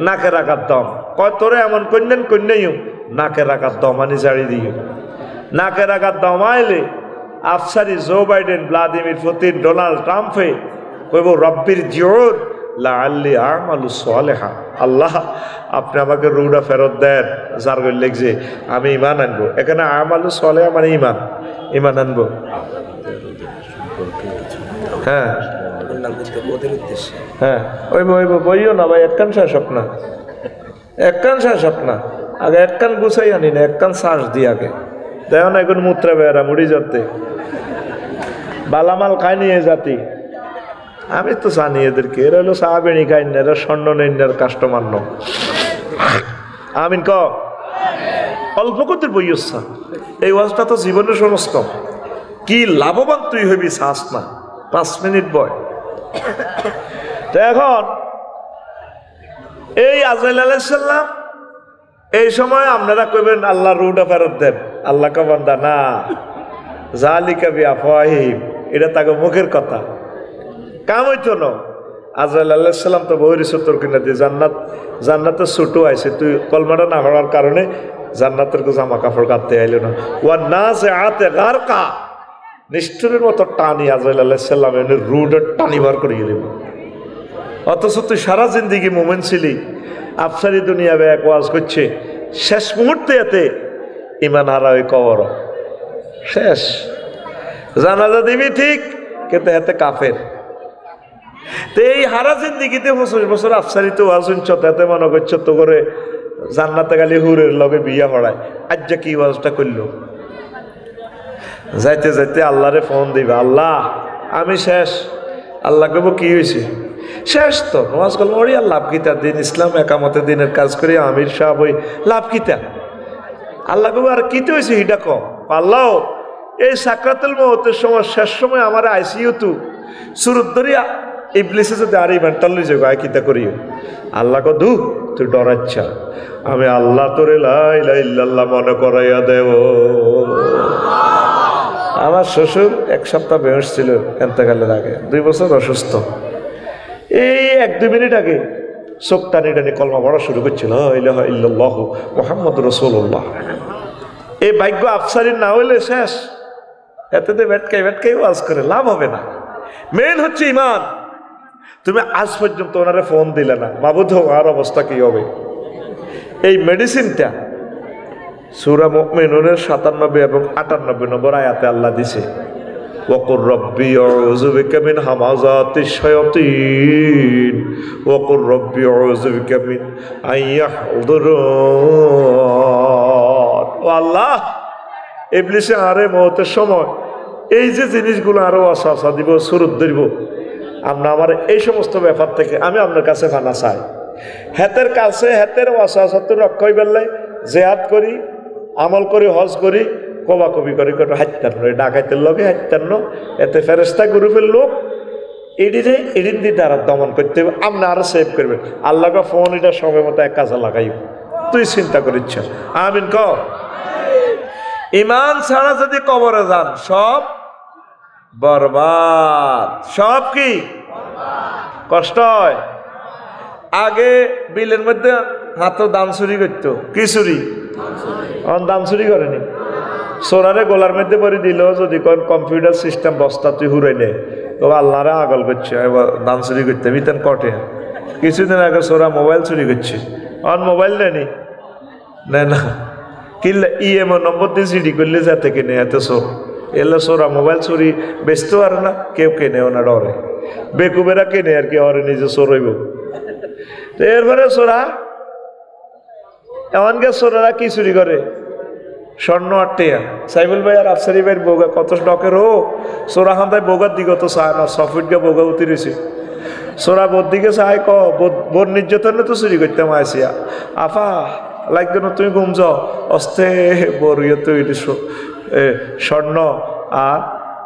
নাকের আঘাত দম। কয় তোরে এমন কন্যান কন্যাইও নাকের আঘাত দমানি জাড়ি দিও। নাকের আঘাত দমাইলে আফসারি Joe Biden, Vladimir Putin, Donald ট্রাম্পে কইব রব্বির জিউদ লাআল্লি আমালু সালেহা। আল্লাহ আপনি আমাকে রুটা ফেরত দেন, যার গল লিখছে আমি ইমান আনবো। এখানে আমালু সালেহা মানে ইমান, ইমান আনবো। হ্যাঁ হ্যাঁ ওই বইও না ভাই, একখান শেষ হোক না, একখান শেষ হোক না, আগে একখান গুছাই আনি না, একখান শ্বাস দিই আগে। দেখো না এখন মূত্রা বেড়া মুড়ি যাতে বালামাল খায়নি এ জাতি। আমি তো জানি এদেরকে, এরা হলো সাহাবেনি খাই না, এরা স্বর্ণ নেন্যার কাস্টমার ন। আমিন ক অল্প কতির বই হচ্ছা এই ওয়াজটা তো জীবনের সমস্ত। কি লাভবান তুই হবি শ্বাস না, 5 মিনিট বয়। তো এখন এই আজরাইল আলাইহিস সালাম এই সময় আপনারা কইবেন আল্লাহ রুটা ফেরত দেন। আল্লাহ কা বান্দা না, জালিকা বিআফওয়াহিহিম, এটা তাকে মুখের কথা, কাম হইতো না। আজরাইল আলাইহিস সালাম তো বহিরি সত্তর কিনা দিয়ে জান্নাতের ছোট আইছে, তুই কলমাটা না হওয়ার কারণে জান্নাতের জামা কাপড় কাটতে আইল না। ওয়া নাযিআতে গারকা, নিষ্ঠুরের মতো টানি আজরাইল আলাইহিস সালাম এনে রুডে টানি বার করিয়ে দেব। অথচ তুই সারা জিন্দিগি মোমেন ছিলি, আফসারি দুনিয়া এক ওয়াজ করছে, শেষ মুহূর্তে এতে ইমান হারা ওই কবর শেষ। জানাজা দিবি ঠিক, কিন্তু এতে কাফের। তো এই হারা জিন্দিগিতে 25 বছর আফসারিতে ওয়াজ শুনছ, তাতে মনে করছো তো করে জান্নাতে গালি হুরের লগে বিয়া হড়ায়। আজ যে কি ওয়াজটা করলো, যাইতে যাইতে আল্লাহরে ফোন দিবা, আল্লাহ আমি শেষ। আল্লাহ কব কি হয়েছে? শেষ তো নামাজ করলাম, ওরে আর লাভ কিতা, দিন ইসলাম একামতে দিনের কাজ করি আমির সাহেব ওই লাভ কিতা। আল্লাহ কব আর কিতে হয়েছে হিডা কম। আল্লাহ এই সাকরাতুল মউতের সময়, শেষ সময় আমার আইসিইউ তু সুরত ধরিয়া ইবলিসে যদি আর ইমানটা লই যাবো আয় কিতা করিও। আল্লাহ কো দু তুই ডরাচ্ছা, আমি আল্লাহ তোরে লা ইলাহা ইল্লাল্লাহ মনে করাইয়া দেব। আমার শ্বশুর 1 সপ্তাহ বেহস ছিল এতেকালের আগে, 2 বছর অসুস্থ। এই 1-2 মিনিট আগে চোখ টানি টানি কলমা পড়া শুরু করছিল, লা ইলাহা ইল্লাল্লাহু মুহাম্মাদুর রাসূলুল্লাহ। এই ভাগ্য আফসারির না হইলে শেষ। এতে ভেটকাই ওয়াজ করে লাভ হবে না। মেন হচ্ছে ইমান। তুমি আজ পর্যন্ত ওনারে ফোন দিলে না, মাবুদ আর অবস্থা কি হবে? এই মেডিসিনটা সূরা মুমিনুনের 97 এবং 98 নম্বর আয়াতে আল্লাহ দিছে, ওয়াকুর রব্বি আউযু বিকা মিন হামাযাতিশ শায়াতিন ওয়াকুর রব্বি আউযু বিকা মিন আইয়াহযুরুন। ও আল্লাহ, ইবলিসে আরে মওতের সময় এই যে জিনিসগুলো আরো ওয়াসওয়াসা দিব, সুরত ধরিব, আমরা আমার এই সমস্ত ব্যাপার থেকে আমি আপনার কাছে ফানা চাই। হেতের কাছে হেতের ওয়াসওয়াসা তো রক্ষা হইবেলে জিহাদ করি, আমল করি, হজ করি, কবা কবি করি, কত হাইতান্ন ডাকাইতের লগে হাইতান্ন, এতে ফেরেস্তা গ্রুপের লোক এদিন দিয়ে তারা দমন করতে হবে। আপনি আরো সেভ করবেন। আল্লাহকে ফোন এটা সময় মতো এক কাজে লাগাইব, তুই চিন্তা করিচ্ছ। আমিন ক। ইমান ছাড়া যদি কবরে যান সব বরবাদ, সব কি কষ্ট হয়। আগে বিলের মধ্যে হাতে দাম চুরি করতো, কি চুরি? দাম চুরি করেনি, সোরারে গোলার মধ্যে পরে দিল, যদি কোন কম্পিউটার সিস্টেম বস্তা তুই হুরাই নেয় তো আল্লাহরে আগল করছে, দাম চুরি করতে মিতেন কটে। কিছুদিন আগে সোরা মোবাইল চুরি করছে, মোবাইল নেয়নি, নেয় না, কিনলে ইএমও নম্বর দিয়ে সিডি করলে যাতে কিনে এত সোর এলে সোরা মোবাইল চুরি বেচতেও পারে না, কেউ কেনেও না, ডরে বেকুবেরা কেনে আর কি, ওরে নিজে চোর হইব। তো এরপরে সোরা এমনকে সোরারা কি চুরি করে? স্বর্ণ আর টেয়া। সাইবুল ভাই আর আফসারি ভাইয়ের বৌগা কত ডকের ও সোরা খান তাই বৌগার দিকে তো চায় না, 6 ফিট গে বৌগা উতিরেছে। সোরা বোর দিকে চায় ক বোর নির্যাতন তো চুরি করতাম আসিয়া, আফা লাগবে না তুমি ঘুম যাও, অস্তে বোর ইয়ে তো স্বর্ণ আর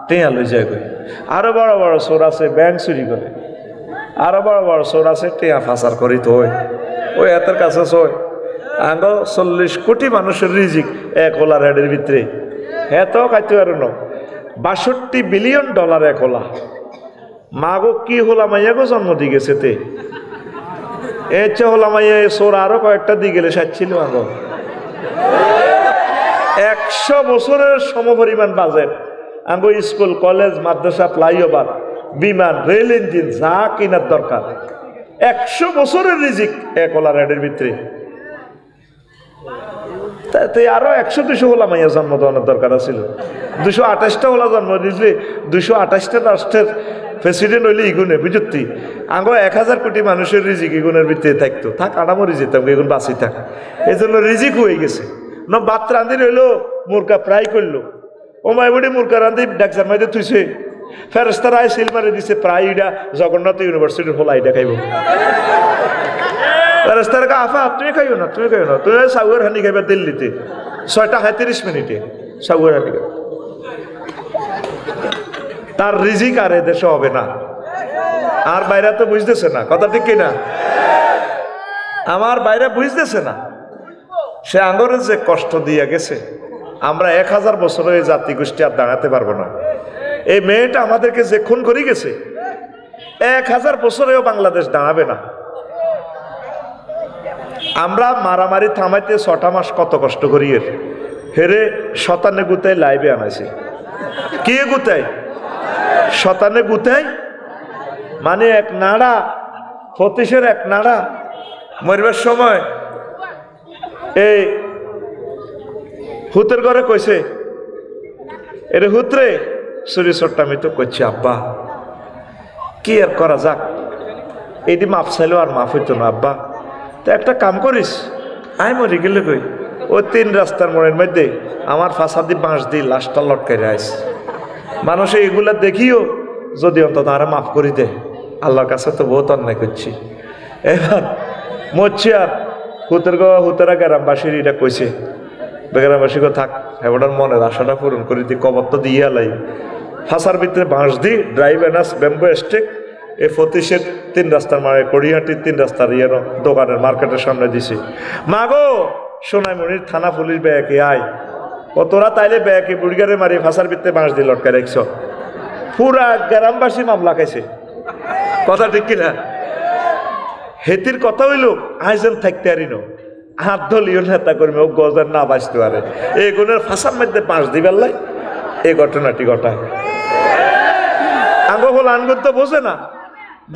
টেয়া লই যায়। আরো বড় বড় সোর আছে ব্যাংক চুরি করে, আরো বড় বড় সোর আছে টেয়া ফাঁসার করি তো ওই এতের কাছে সই। আগ 40 কোটি মানুষের রিজিক এক ওলার হেডের ভিতরে, হ্যাঁ তো খাইতে পারো না। 62 বিলিয়ন ডলার এক ওলা। মাগো কি হোলা মাইয়াগো জন্ম দিয়ে গেছে তে, এর চেয়ে হোলা মাইয়া সোর আরো কয়েকটা দিয়ে গেলে সাচ্ছিল। আগো 100 বছরের সমপরিমাণ বাজেট। আঙ্গো স্কুল, কলেজ, মাদ্রাসা, ফ্লাইওভার, বিমান, রেল ইঞ্জিন যা কিনার দরকার 100 বছরের রিজিক এক ওলার হেডের ভিতরে। তাতে আরো 100-200 হোলা মাইয়া জন্ম দেওয়ানোর দরকার ছিল। 228টা হোলা জন্ম দিয়েছিলে, 228টা রাষ্ট্রের প্রেসিডেন্ট হইলে ইগুনে বুঝতি। আঙ্গো 1000 কোটি মানুষের রিজিক ইগুনের ভিতরে থাকতো, থাক আড়ামরি যেতাম, এগুন বাঁচি থাক। এই জন্য রিজিক হয়ে গেছে। না বাত রাঁধি রইলো, মুরগা ফ্রাই করলো, ও মাইবুড়ি মুরগা রাঁধি ডাক্তার মাইতে থুইছে, ফেরেস্তারা সিল মারি দিছে, প্রায় ইডা জগন্নাথ ইউনিভার্সিটির হোলা ইডা খাইব। ফেরেস্তারা আফা তুমি খাইও না, তুমি খাইও না, তুমি সাউয়ের হানি খাইবা দিল্লিতে 6:35 সাউয়ের হানি খাইবা। তার রিজিক আর এ দেশে হবে না। আর বাইরে তো বুঝতেছে না, কথা ঠিক কিনা? আমার বাইরে বুঝতেছে না, সে আঙ্গরের যে কষ্ট দিয়ে গেছে, আমরা 1000 বছরে এই জাতি গোষ্ঠী আর দাঁড়াতে পারবো না। এই মেয়েটা আমাদেরকে যে খুন করে গেছে, 1000 বছরেও বাংলাদেশ দাঁড়াবে না। আমরা মারামারি থামাইতে 6টা মাস কত কষ্ট করি, হেরে 97 গুতায় লাইভে আনাইছি। কে গুতায়? শতানে গুতায়, মানে এক নাড়া, ফতিশের এক নাড়া। মরবার সময় এই হুতের ঘরে কইছে, এরে হুতরে সুরি সট্টা আমি তো করছি, আব্বা কি আর করা যাক, এইটি মাফ চাইলো আর মাফ হইতো না আব্বা, তো একটা কাম করিস, আই মরি গেলে কই ওই 3 রাস্তার মোড়ের মধ্যে আমার ফাঁসাদি বাঁশ দিয়ে লাশটা লটকাই রাইস, মানুষ এগুলা দেখিও যদি অন্তত আরে মাফ করি দে, আল্লাহর কাছে তো বহুত অন্যায় করছি। এবার মরছি আর হুতেরা গ্রামবাসীর এটা কইছে, গ্রামবাসীকে থাক এবার মনের আশাটা পূরণ করে দি, কবর তো দিয়ে আলাই, ফাঁসার ভিতরে বাঁশ দি ড্রাই ব্যানাস ব্যাম্বো স্টিক এই ফতিশের 3 রাস্তার মারে কড়িয়াটির 3 রাস্তার ইয়ে দোকানের মার্কেটের সামনে দিছি। মাগো সোনাইমণির থানা পুলিশ ব্যাগে আয়, ও তোরা তাইলে ব্যাগে বুড়িগারে মারি ফাঁসার ভিতরে বাঁশ দিয়ে লটকা রাখছ, পুরা গ্রামবাসী মামলা খাইছে। কথা ঠিক কিনা? হেতির কথা হইল আইজন থাকতে আরিন হাত ধলিও নেতা কর্মী ও গজার না বাঁচতে পারে, এই গুণের ফাঁসার মধ্যে বাঁশ দিবার লাই এই ঘটনাটি ঘটায়। আঙ্গ হল আনগত বোঝে না,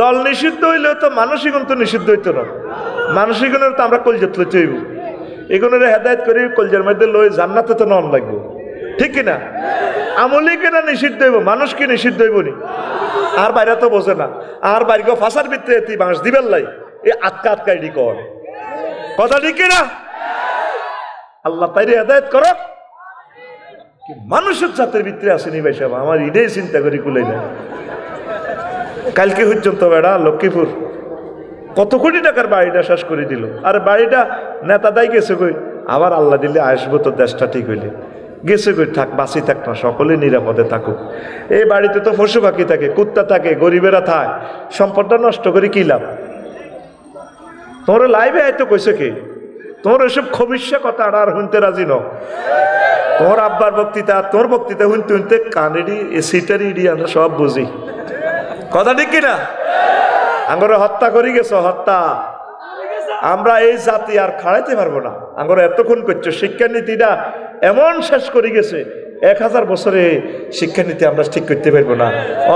দল নিষিদ্ধ হইলেও তো মানসিকন তো নিষিদ্ধ হইতো না, মানসিকনের তো আমরা কলজত লইতে হইব, এগুলোর হেদায়ত করি কলজের মধ্যে লই জান্নাতে তো নন লাগবো, ঠিক কিনা? আমলি কিনা নিষিদ্ধ হইব, মানুষ কি নিষিদ্ধ হইব নি? আর বাইরে তো বোঝে না, আর বাইরে ফাঁসার ভিতরে তুই বাঁশ দিবেন লাই এই আটকা আটকা এডি কর, কথা ঠিক কিনা? আল্লাহ তাইরে হেদায়ত করো, মানুষের জাতের ভিতরে আসেনি ভাই সাহেব, আমার ইডেই চিন্তা করি কুলাই না। কালকে পর্যন্ত বেড়া লক্ষ্মীপুর কত কোটি টাকার বাড়িটা শেষ করে দিল, আর বাড়িটা নেতা দায় গেছে কই, আবার আল্লাহ দিলে আসবো তো দেশটা ঠিক হইলে, গেছে কই থাক বাঁচি থাক না, সকলে নিরাপদে থাকুক। এই বাড়িতে তো পশু পাখি থাকে, কুত্তা থাকে, গরিবেরা থাকে, সম্পদটা নষ্ট করে কি লাভ? তোমার লাইভে হয়তো কইছে কি, তোমার ওইসব খবিষ্যা কথা আর শুনতে রাজি ন, তোমার আব্বার বক্তৃতা তোর বক্তৃতা শুনতে শুনতে কানেরই সিটারি ইডি আমরা সব বুঝি, কথা ঠিক কিনা? আঙ্গরে হত্যা করি গেছো, হত্যা আমরা এই জাতি আর খাড়াইতে পারবো না, আঙ্গরে এতক্ষণ করছো, শিক্ষানীতিটা এমন শেষ করে গেছে 1000 বছরে শিক্ষানীতি আমরা ঠিক করতে পারবো না।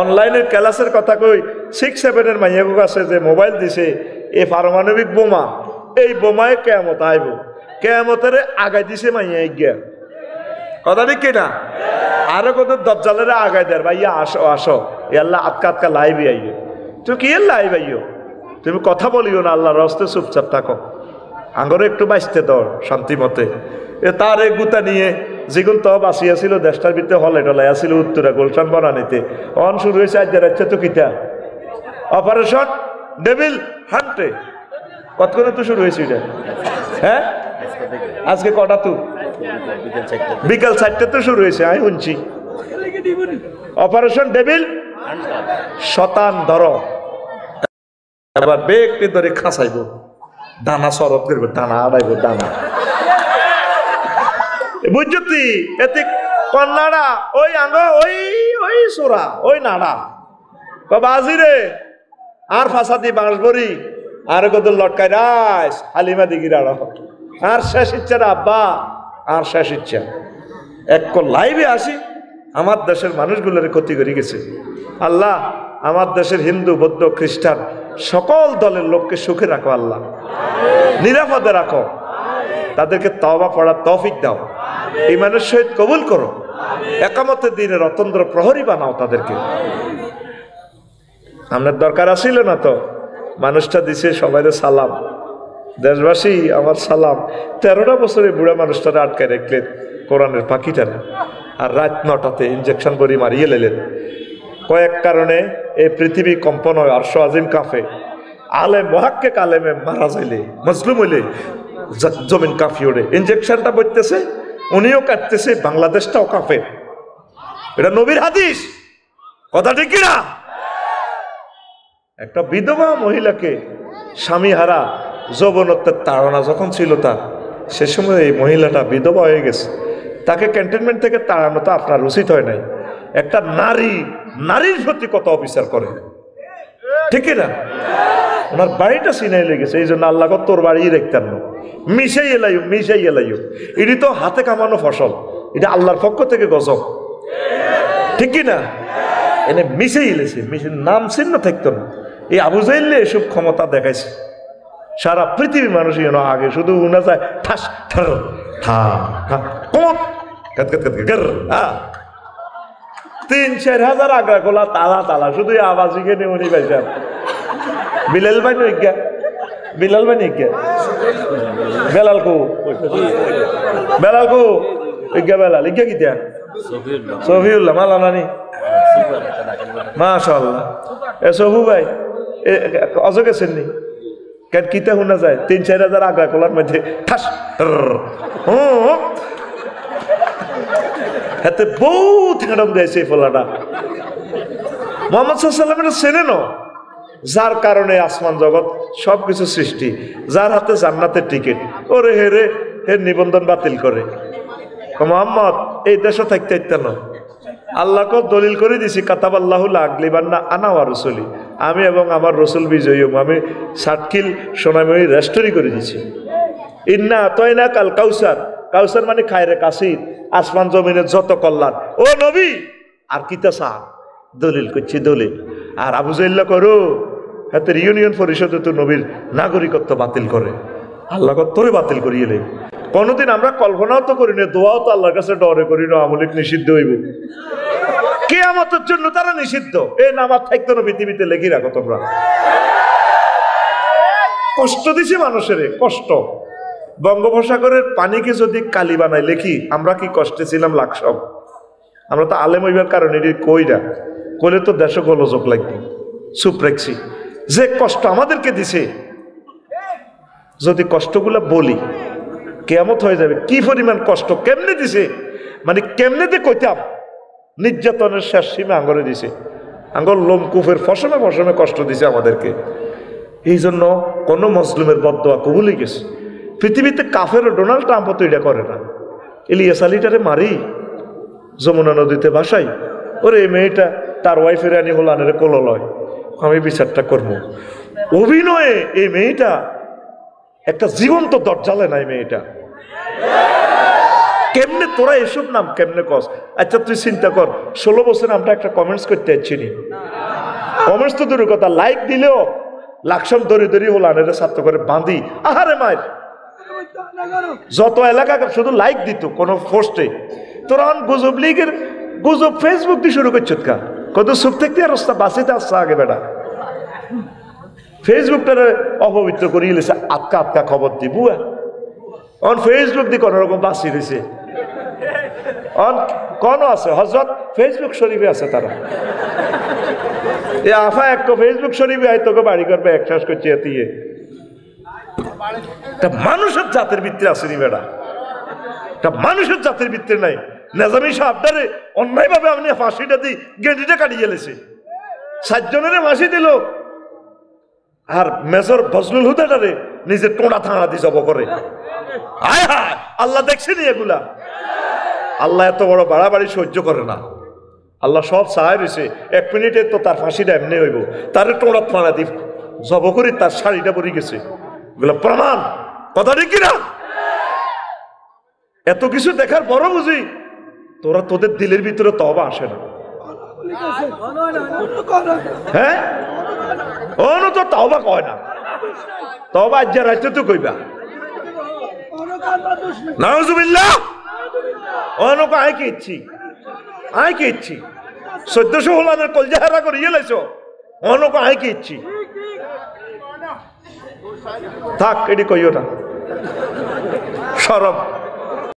অনলাইনের ক্লাসের কথা কই, 6-7 মাইয়াগো আছে যে মোবাইল দিছে, এই পারমাণবিক বোমা, এই বোমায় কেয়ামত আইব, কেয়ামতের আগাই দিছে মাইয়া গিয়া, কথা ঠিক কিনা? আরো কত দজ্জালের আগাই দেয় ভাইয়া আসো আসো, আল্লাহ আটকা আটকা লাইভে আইও, তুমি কি লাইভ আইও, তুমি কথা বলিও না, আল্লাহর রাস্তায় চুপচাপ থাকো, আঙ্গরে একটু বাঁচতে দাও শান্তি মতে। তার এক গুতা নিয়ে যেগুন তো বাঁচিয়েছিল দেশটার ভিতরে হলে টলাই আসছিল উত্তরা গোলশান বনানিতে, অন শুরু হয়েছে আজ যাচ্ছে তো কিতা অপারেশন ডেভিল হান্টে, কতক্ষণে তো শুরু হয়েছে এটা? হ্যাঁ আজকে কটা তো? বিকাল 4টে তো শুরু হয়েছে, আমি শুনছি অপারেশন ডেভিল শতান ধর, এবার বেগটি ধরে খাসাইব, দানা সরব করবে, দানা আড়াইব, দানা বুঝছো তুই এতে কন্যাড়া ওই আঙ্গ ওই ওই সোরা ওই নাড়া বাজি রে, আর ফাঁসা দি বাঁশ বড়ি আর কত লটকাই রাস হালিমা দিঘির আড়া, আর শেষ ইচ্ছা রে আব্বা, আর শেষ ইচ্ছা এক লাইভে আসি, আমার দেশের মানুষগুলোর ক্ষতি করে গেছে। আল্লাহ আমার দেশের হিন্দু বৌদ্ধ খ্রিস্টান সকল দলের লোককে সুখে রাখো, আল্লাহ নিরাপদে রাখো, তাদেরকে তওবা পড়ার তৌফিক দাও, ঈমানের সহিত কবুল করো, একামতের দিনের অতন্দ্র প্রহরী বানাও তাদেরকে। আপনার দরকার আসিল না তো, মানুষটা দিছে সবাইরে সালাম, দেশবাসী আমার সালাম। 13টা বছরে বুড়া মানুষটারা আটকায় রাখলেন কোরআনের পাখিটারা, আর রাত 9টাতে ইঞ্জেকশন বড়ি মারিয়ে লেলেন। কয়েক কারণে এই পৃথিবী কম্পন হয়, আরশ আজিম কাঁপে, আলেম মুহাক্কিক আলেমে মারা যাইলে মজলুম হইলে জমিন কাঁপি ওঠে, ইঞ্জেকশনটা বইতেছে, উনিও কাটতেছে, বাংলাদেশটাও কাঁপে, এটা নবীর হাদিস, কথা ঠিক কিনা? একটা বিধবা মহিলাকে স্বামী হারা যৌবনত্বের তাড়না যখন ছিল তার, সে সময় এই মহিলাটা বিধবা হয়ে গেছে, তাকে ক্যান্টনমেন্ট থেকে তাড়ানো তো আপনার উচিত হয় নাই। একটা নারীর প্রতি কত অবিচার করে, ঠিক না? ওনার বাড়িটা সিনাই লেগেছে, এই জন্য আল্লাহ তোর বাড়ি রাখতেন না, মিশাই এলাইও। এটি তো হাতে কামানো ফসল, এটা আল্লাহর পক্ষ থেকে গজব, ঠিক কিনা? এনে মিশে ইলেছে, মিশে নাম চিহ্ন থাকতো না। এই আবু জাহেল এসব ক্ষমতা দেখাইছে, সারা পৃথিবীর মানুষ যেন আগে শুধু উনা যায় ঠাস ঠার ঠা ঠা কোট কাত কাত কাত গর 3-4 হাজার আগা গোলা তালা তালা শুধু আওয়াজই কেনে উনি পাইছেন। বিলাল ভাই নই গা, বিলাল ভাই নই গা, বেলাল কো বেলাল কো ইগা বেলাল ইগা কি দিয়া সফিউল্লাহ মালানানি মাশাআল্লাহ। এ সফু ভাই অজ গেছেন নি কেন কিতা শোনা যায় 3-4 হাজার আগা গোলার মধ্যে ঠাস হাতে বহুত হেডম দিয়েছে এই ফলাটা। মোহাম্মদ সাল্লাল্লাহু চেনেন, যার কারণে আসমান জগৎ সবকিছু সৃষ্টি, যার হাতে জান্নাতের টিকিট, ওরে হেরে হের নিবন্ধন বাতিল করে। মোহাম্মদ এই দেশে থাকতে ইত্যা না, আল্লাহকে দলিল করে দিছি কাতাবাল্লাহু লা আগলিবান্না আনা ওয়া রাসূলি, আমি এবং আমার রসুল বিজয়ী হব। আমি সাতখিল সোনাময়ী রেস্টোরি করে দিছি। ইন্না আতাইনা কাল কাউসার, কাউসার মানে খায়রে কাসির, আসমান জমিনের যত কল্যাণ। ও নবী আর কিতা চা দলিল করছি দলিল। আর আবু জাহেল করো হাতের ইউনিয়ন পরিষদে তো নবীর নাগরিকত্ব বাতিল করে, আল্লাহ তোরে বাতিল করিয়ে এলে। কোনোদিন আমরা কল্পনাও তো করি না, দোয়াও তো আল্লাহর কাছে ডরে করি না আমলিক নিষিদ্ধ হইব, কিয়ামতের জন্য তারা নিষিদ্ধ। এই নামাজ থাকতো না পৃথিবীতে, লেখি রাখো তোমরা। কষ্ট দিছে মানুষের, কষ্ট। বঙ্গোপসাগরের পানিকে যদি কালি বানাই লেখি, আমরা কি কষ্টে ছিলাম লাকসব। আমরা তো আলেম হইবার কারণে কইরা কইলে তো দেশ গোলযোগ লাগবে, চুপ রাখছি। যে কষ্ট আমাদেরকে দিছে, যদি কষ্টগুলা বলি কিয়ামত হয়ে যাবে। কি পরিমাণ কষ্ট কেমনে দিছে, মানে কেমনে দিয়ে কইতাম। নির্যাতনের শেষ সীমা আঙ্গরে দিছে, আঙ্গর লোমকুফের ফসমে ফসমে কষ্ট দিছে আমাদেরকে। এই জন্য কোনো মজলুমের বদদোয়া কবুলই গেছে। পৃথিবীতে কাফের ডোনাল্ড ট্রাম্পও তো এটা করে না। ইলিয়াস আলীটারে মারি যমুনা নদীতে ভাসাই, ওরে এই মেয়েটা তার ওয়াইফের আনি হোলানের কোলো লয়, আমি বিচারটা করবো। অভিনয়ে এই মেয়েটা একটা জীবন্ত দরজালে নাই মেয়েটা। কেমনে তোরা এসব নাম কেমনে কস? আচ্ছা তুই চিন্তা কর, 16 বছর আমরা একটা কমেন্টস করতে যাচ্ছিনি, কমেন্টস তো দূরের কথা, লাইক দিলেও লাকসাম দড়ি দড়ি হোলানের ছাত্র করে বাঁধি। আহারে মায়ের যত এলাকা শুধু লাইক দিত কোন পোস্টে, তোরা গুজব লীগের গুজব ফেসবুক দিয়ে শুরু করছত কা, কত সুখ থাকতে আর রাস্তা বাঁচিতে আসছে আগে বেড়া। ফেসবুকটারে অপবিত্র করিয়ে লেছে, আটকা আটকা খবর দি বুয়া। অন ফেসবুক দিয়ে কোন রকম বাঁচি রয়েছে, অন কোন আছে হজরত ফেসবুক শরীফে আছে তারা। এ আফা একটা ফেসবুক শরীফে আয় তোকে বাড়ি করবে এক শ্বাস করছে এতিয়ে। মানুষের জাতের ভিত্তি আসেনি বেড়া, মানুষের জাতের ভিত্তি নাই। নেজামি সাহেবটারে অন্যায় ভাবে আপনি ফাঁসিটা দিই গেঁডিটা কাটিয়ে গেলেছে, 7 জনের ফাঁসি দিল। আর মেজর ফজলুল হুদাটারে নিজের টোঁড়া থাঁড়া দিয়ে জব করে। আয় হায়, আল্লাহ দেখছেনি এগুলা? আল্লাহ এত বড় বাড়াবাড়ি সহ্য করে না। আল্লাহ সব সাহায্য হয়েছে, 1 মিনিটে তো তার ফাঁসিটা এমনি হইব। তারে টোঁড়া থাঁড়া দিয়ে জব করে তার শাড়িটা পরে গেছে, এগুলো প্রমাণ। কথা ঠিক কিনা? এত কিছু দেখার পরও বুঝি তোরা তোদের দিলের ভিতরে তওবা আসে না। হ্যাঁ, অনু তো তওবা কয় না, তওবা আজ রাইতে তো কইবা। নাউজুবিল্লাহ। অনু আয় কি ইচ্ছি, আয় কি ইচ্ছি 1400 হোলানের কলজাহারা করে ইয়েলাইছো। অনু আয় কি ইচ্ছি, থাক এটি কইও না, সরব।